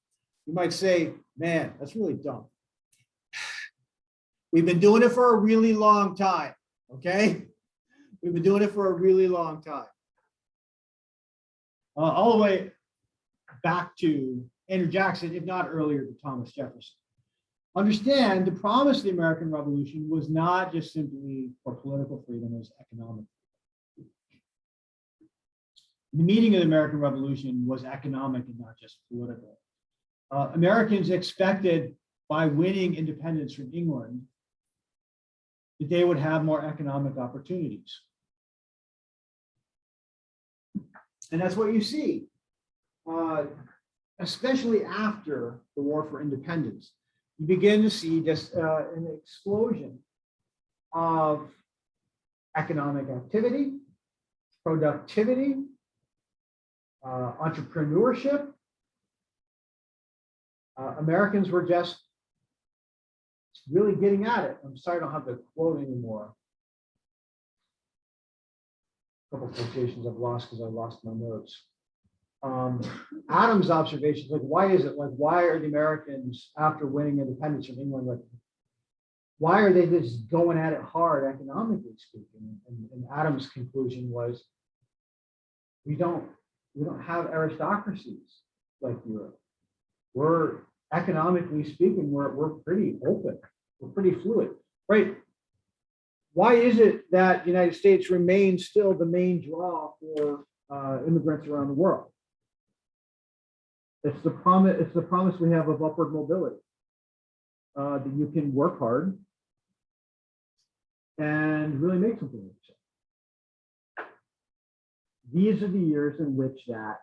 You might say, man, that's really dumb. We've been doing it for a really long time, okay? We've been doing it for a really long time. All the way back to Andrew Jackson, if not earlier to Thomas Jefferson. Understand, the promise of the American Revolution was not just simply for political freedom, it was economic freedom. The meaning of the American Revolution was economic and not just political. Americans expected, by winning independence from England, that they would have more economic opportunities. And that's what you see, especially after the War for Independence. You begin to see just an explosion of economic activity, productivity, entrepreneurship, Americans were just really getting at it. I'm sorry I don't have the quote anymore. A couple quotations I've lost because I lost my notes. Adams' observations, like, why is it, like, why are the Americans, after winning independence from England, like, why are they just going at it hard economically speaking? And Adams' conclusion was, we don't have aristocracies like Europe. We're economically speaking, we're pretty open, we're pretty fluid, right? Why is it that the United States remains still the main draw for immigrants around the world? It's the promise we have of upward mobility, that you can work hard and really make something of yourself. These are the years in which that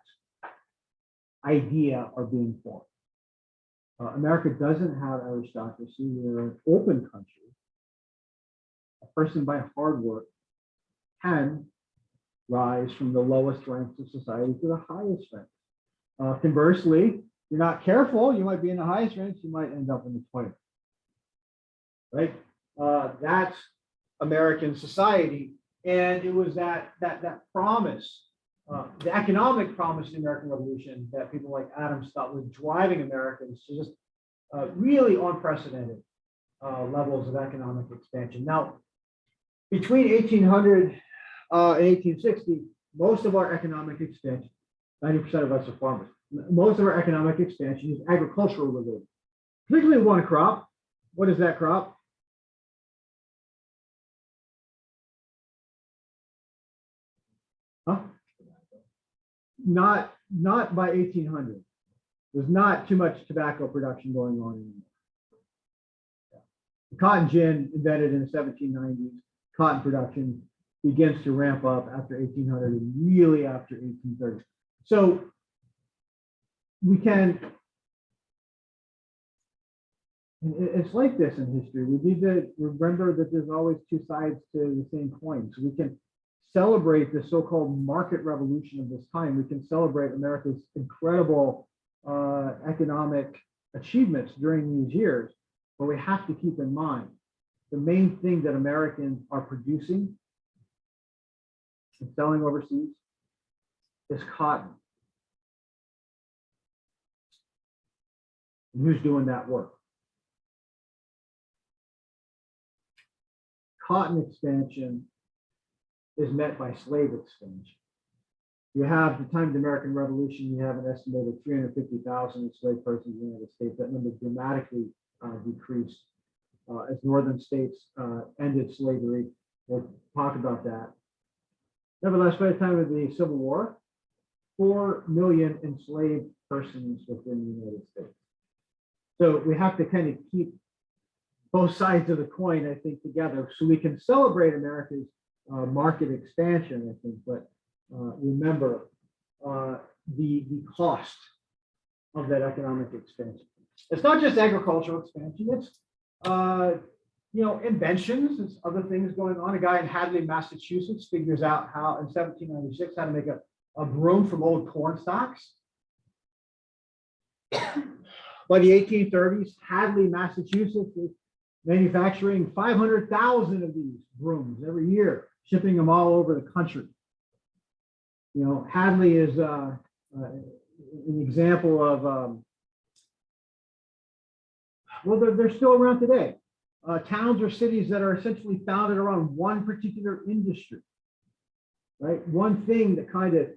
idea are being formed. America doesn't have aristocracy. We're an open country. A person by hard work can rise from the lowest ranks of society to the highest ranks. Conversely, if you're not careful, you might be in the highest ranks, you might end up in the toilet. Right? That's American society. And it was that promise, the economic promise of the American Revolution that people like Adams thought was driving Americans to just really unprecedented levels of economic expansion. Now, between 1800 and 1860, most of our economic expansion, 90% of us are farmers, most of our economic expansion is agricultural related, particularly one crop. What is that crop? Huh? Not by 1800. There's not too much tobacco production going on anymore. The cotton gin invented in the 1790s. Cotton production begins to ramp up after 1800 and really after 1830. So we can, it's like this in history. We need to remember that there's always two sides to the same coin. So we can celebrate the so-called market revolution of this time. We can celebrate America's incredible economic achievements during these years, but we have to keep in mind the main thing that Americans are producing and selling overseas is cotton. And who's doing that work? Cotton expansion is met by slave expansion. You have, the time of the American Revolution, you have an estimated 350,000 enslaved persons in the United States. That number dramatically decreased as northern states ended slavery. We'll talk about that. Nevertheless, by the time of the Civil War, 4 million enslaved persons within the United States. So we have to kind of keep both sides of the coin, I think, together so we can celebrate America's market expansion, I think, but remember the cost of that economic expansion. It's not just agricultural expansion, it's inventions, it's other things going on. A guy in Hadley, Massachusetts figures out how in 1796 how to make a broom from old corn stalks. By the 1830s, Hadley, Massachusetts is manufacturing 500,000 of these brooms every year, shipping them all over the country. You know, Hadley is an example of, well, they're still around today. Towns or cities that are essentially founded around one particular industry, right? One thing that kind of,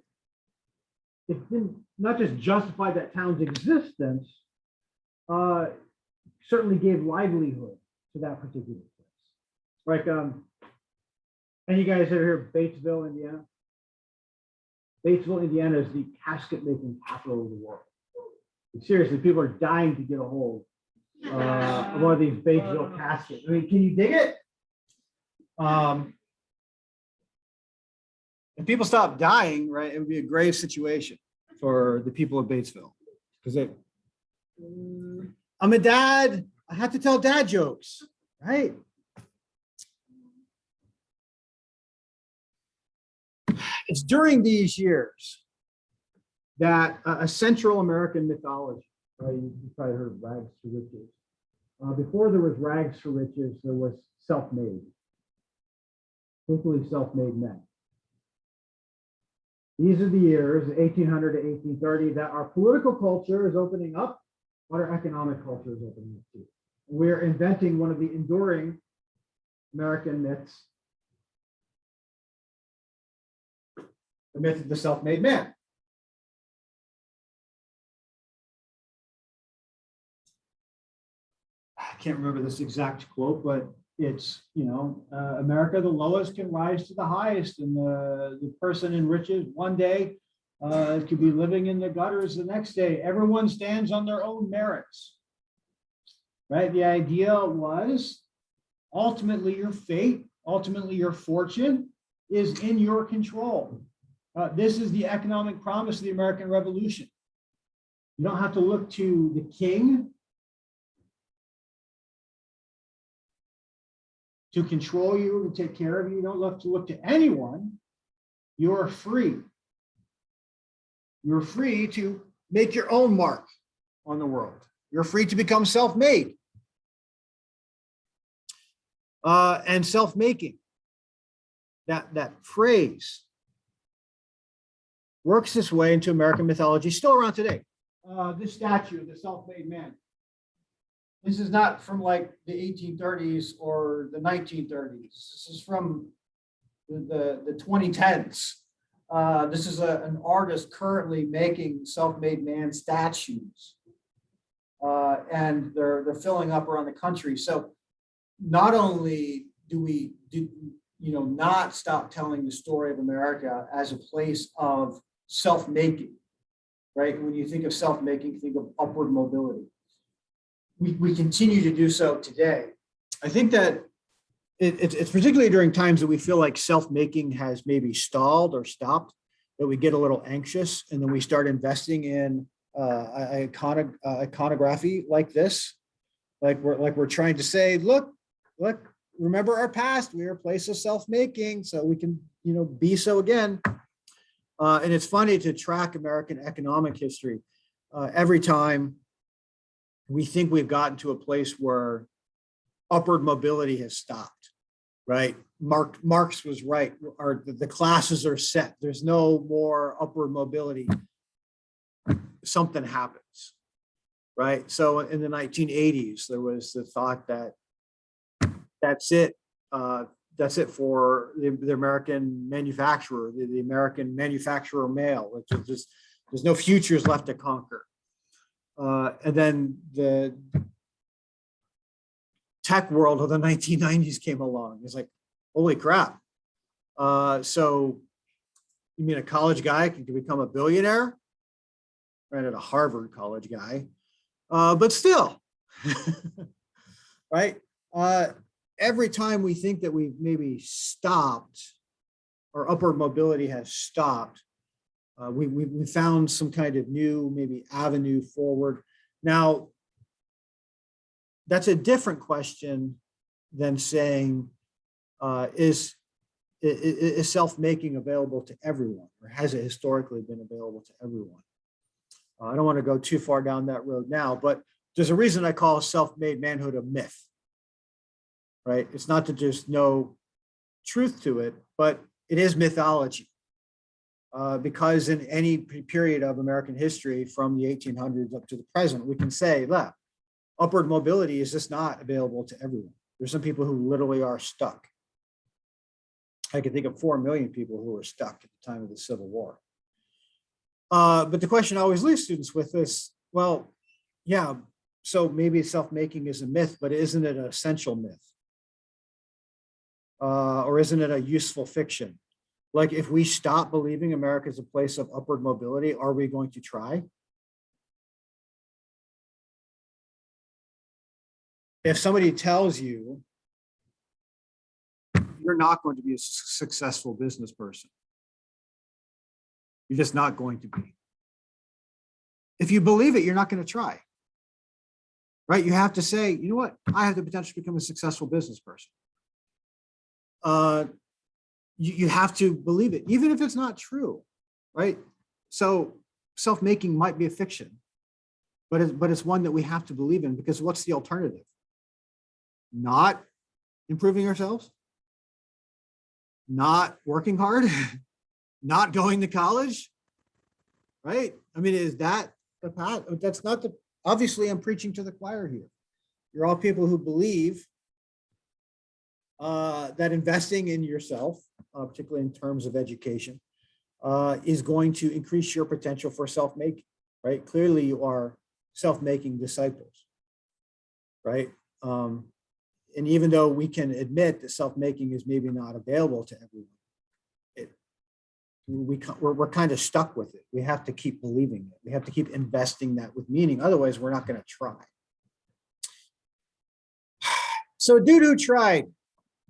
it didn't not just justify that town's existence, certainly gave livelihood to that particular place. Like, and you guys ever hear of Batesville, Indiana? Batesville, Indiana is the casket making capital of the world. Seriously, people are dying to get a hold of one of these Batesville caskets. I mean, can you dig it? If people stop dying, right, it would be a grave situation for the people of Batesville. Because I'm a dad, I have to tell dad jokes, right? It's during these years that a Central American mythology You probably heard of rags to riches. Before there was rags to riches, there was self-made, particularly self-made men. These are the years, 1800 to 1830, that our political culture is opening up, but our economic culture is opening up too. We're inventing one of the enduring American myths, the myth of the self-made man. I can't remember this exact quote, but it's, America, the lowest can rise to the highest, and the person in riches one day could be living in the gutters the next day. Everyone stands on their own merits, right? The idea was ultimately your fate, ultimately your fortune is in your control. This is the economic promise of the American Revolution. You don't have to look to the king to control you, to take care of you. You don't have to look to anyone. You're free. You're free to make your own mark on the world. You're free to become self-made. And self-making, that phrase works this way into American mythology, still around today. This statue, the self-made man. This is not from like the 1830s or the 1930s. This is from the 2010s. This is an artist currently making self-made man statues. And they're filling up around the country. So not only do we not stop telling the story of America as a place of self-making, right? When you think of self-making, think of upward mobility. We continue to do so today. I think that it's particularly during times that we feel like self-making has maybe stalled or stopped, that we get a little anxious, and then we start investing in iconography like this, like we're trying to say, look, remember our past. We are a place of self-making, so we can be so again. And it's funny to track American economic history. Every time we think we've gotten to a place where upward mobility has stopped, right? Marx was right. The classes are set. There's no more upward mobility. Something happens, right? So in the 1980s, there was the thought that that's it. That's it for the American manufacturer, the American manufacturer male. There's no futures left to conquer. And then the tech world of the 1990s came along. It's like, holy crap. So you mean a college guy can become a billionaire? Granted, a Harvard college guy, but still, right? Every time we think that we've maybe stopped or upward mobility has stopped, we found some kind of new maybe avenue forward. Now, that's a different question than saying, is self-making available to everyone, or has it historically been available to everyone? I don't want to go too far down that road now, but there's a reason I call self-made manhood a myth, right? It's not that there's no truth to it, but it is mythology. Because in any period of American history from the 1800s up to the present, we can say that upward mobility is just not available to everyone. There's some people who literally are stuck. I can think of 4 million people who were stuck at the time of the Civil War. But the question I always leave students with is, well, yeah, so maybe self-making is a myth, but isn't it an essential myth? Or isn't it a useful fiction? Like, if we stop believing America is a place of upward mobility, are we going to try? If somebody tells you you're not going to be a successful business person, you're just not going to be. If you believe it, you're not going to try, right? You have to say, you know what? I have the potential to become a successful business person. You have to believe it, even if it's not true, right? So self-making might be a fiction, but it's one that we have to believe in, because what's the alternative? Not improving ourselves, not working hard, not going to college, right? I mean, is that the path? That's not the, obviously I'm preaching to the choir here. You're all people who believe that investing in yourself, particularly in terms of education, is going to increase your potential for self-making, right? Clearly you are self-making disciples, right? And even though we can admit that self-making is maybe not available to everyone, we're kind of stuck with it. We have to keep believing it. We have to keep investing that with meaning. Otherwise, we're not going to try. So a dude who tried,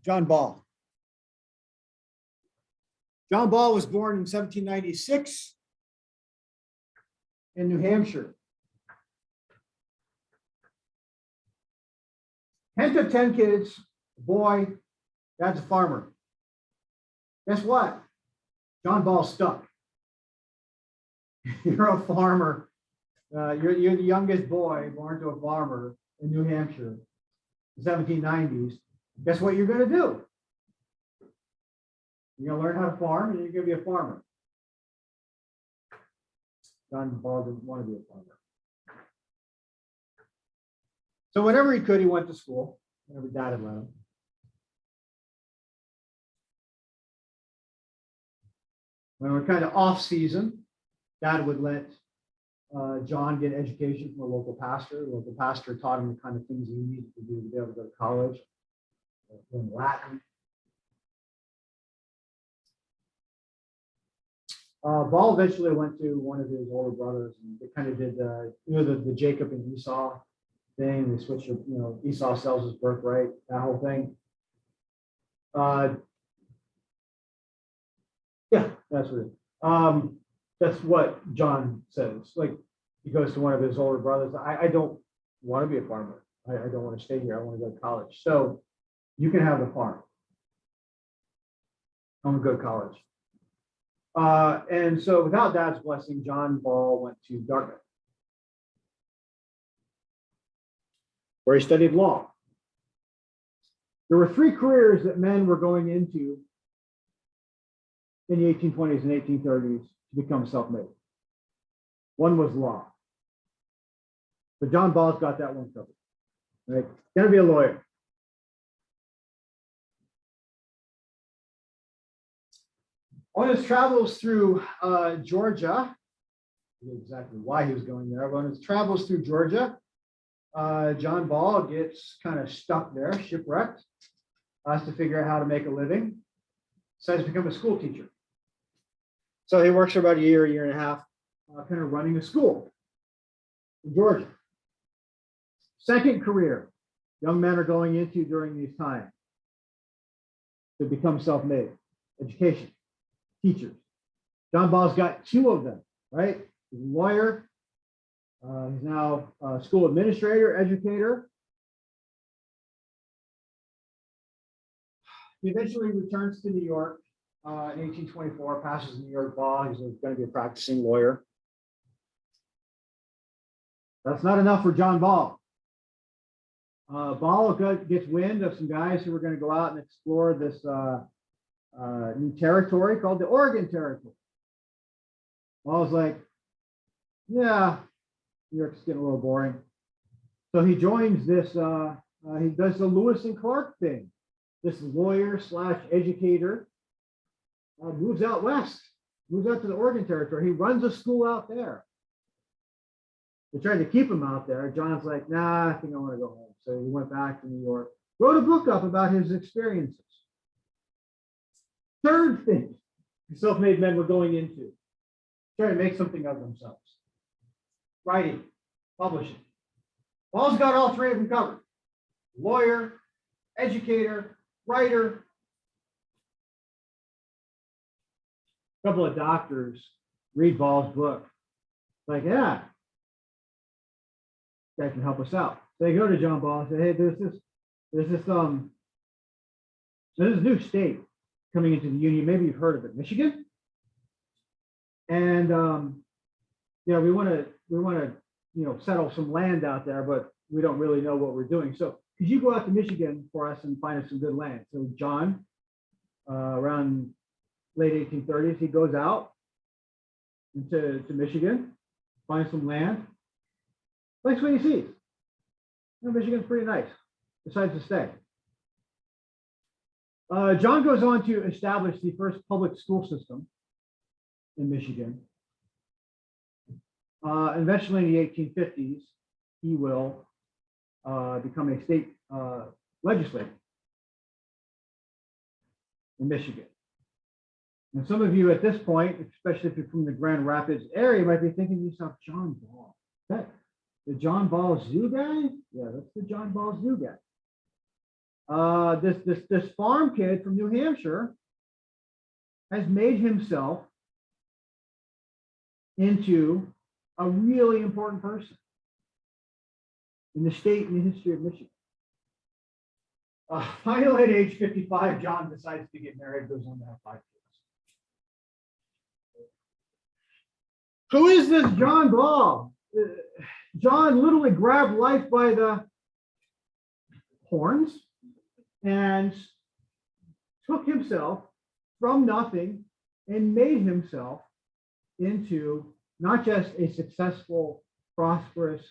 John Ball. John Ball was born in 1796 in New Hampshire. 10 to 10 kids, boy, dad's a farmer. Guess what? John Ball's stuck. You're a farmer. You're the youngest boy born to a farmer in New Hampshire, in the 1790s. Guess what you're going to do? You're going to learn how to farm, and you're going to be a farmer. John Ball didn't want to be a farmer. So whenever he could, he went to school, whenever dad had let him. When we're kind of off season, dad would let John get education from a local pastor. The local pastor taught him the kind of things he needed to do to be able to go to college, learn Latin. Ball eventually went to one of his older brothers, and they kind of did the Jacob and Esau thing. They switched, Esau sells his birthright, that whole thing. Yeah, that's what John says. Like, he goes to one of his older brothers. I don't want to be a farmer. I don't want to stay here. I want to go to college. So you can have the farm. I'm going to go to college. And so without dad's blessing, John Ball went to Dartmouth, where he studied law. There were three careers that men were going into in the 1820s and 1830s to become self-made. One was law. But John Ball's got that one covered. Right? Gonna be a lawyer. On his travels through Georgia, I don't know exactly why he was going there, but on his travels through Georgia, John Ball gets kind of stuck there, shipwrecked, has to figure out how to make a living, decides to become a school teacher. So he works for about a year and a half, kind of running a school in Georgia. Second career young men are going into during these times to become self-made: education, teachers. John Ball's got two of them, right? He's a lawyer. He's now a school administrator, educator. He eventually returns to New York in 1824, passes the New York bar. He's going to be a practicing lawyer. That's not enough for John Ball. Ball gets wind of some guys who were going to go out and explore this new territory called the Oregon Territory. Ball's like, yeah, New York's getting a little boring. So he joins this, he does the Lewis and Clark thing. This lawyer / educator moves out west, moves out to the Oregon Territory. He runs a school out there. They tried to keep him out there. John's like, nah, I think I want to go home. So he went back to New York, wrote a book up about his experiences. Third thing the self-made men were going into, trying to make something of themselves. Writing, publishing. Ball's got all three of them covered: lawyer, educator, writer. A couple of doctors read Ball's book. Like, yeah, guy can help us out. So they go to John Ball and say, hey, there's this new state coming into the union. Maybe you've heard of it, Michigan. And we want to settle some land out there, but we don't really know what we're doing. So could you go out to Michigan for us and find us some good land? So John, around late 1830s, he goes out to Michigan, finds some land, likes what he sees. Michigan's pretty nice, decides to stay. John goes on to establish the first public school system in Michigan. Eventually in the 1850s, he will become a state legislator in Michigan. And some of you at this point, especially if you're from the Grand Rapids area, might be thinking to yourself, John Ball, that the John Ball Zoo guy? Yeah, that's the John Ball Zoo guy. This farm kid from New Hampshire has made himself into a really important person in the state and the history of Michigan. Finally, at age 55, John decides to get married, goes on to have 5 kids. Who is this John Ball? John literally grabbed life by the horns and took himself from nothing and made himself into not just a successful, prosperous,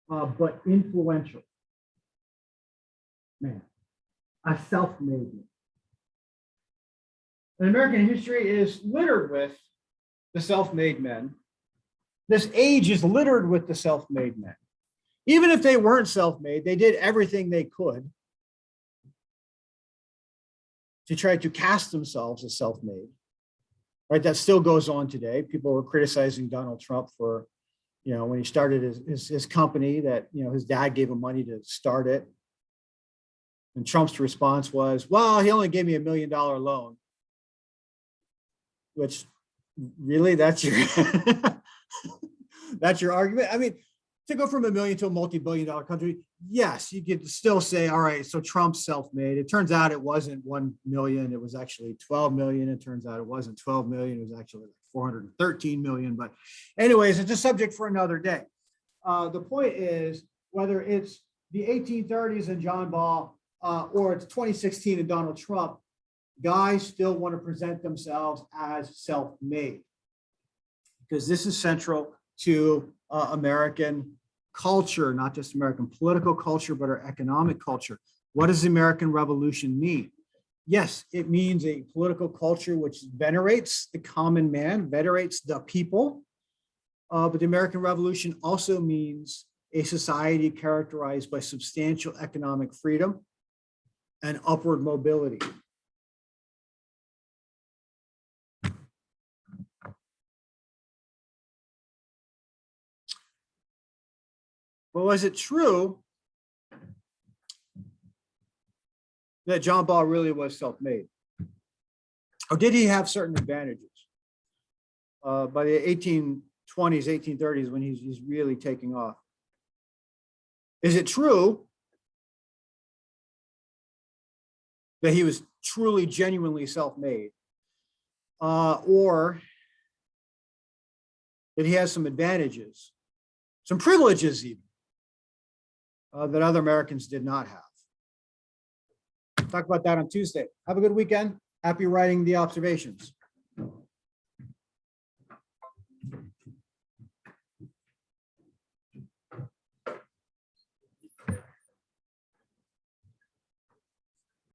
but influential man, a self-made man. And American history is littered with the self-made men. This age is littered with the self-made men. Even if they weren't self-made, they did everything they could to try to cast themselves as self-made. Right, that still goes on today. People were criticizing Donald Trump for, when he started his company that, his dad gave him money to start it. And Trump's response was, well, he only gave me $1 million loan. Which, really, that's your that's your argument? I mean, to go from $1 million to a multi-billion-dollar country, yes, you could still say, all right, so Trump's self-made. It turns out it wasn't 1 million, it was actually 12 million. It turns out it wasn't 12 million, it was actually like 413 million. But anyways, it's a subject for another day. The point is, whether it's the 1830s and John Ball or it's 2016 and Donald Trump, guys still want to present themselves as self-made because this is central to American culture, not just American political culture, but our economic culture. What does the American Revolution mean? Yes, it means a political culture which venerates the common man, venerates the people. But the American Revolution also means a society characterized by substantial economic freedom and upward mobility. But was it true that John Ball really was self-made? Or did he have certain advantages? By the 1820s, 1830s, when he's really taking off. Is it true that he was truly, genuinely self-made? Or that he has some advantages, some privileges even, that other Americans did not have? Talk about that on Tuesday. Have a good weekend. Happy writing the observations.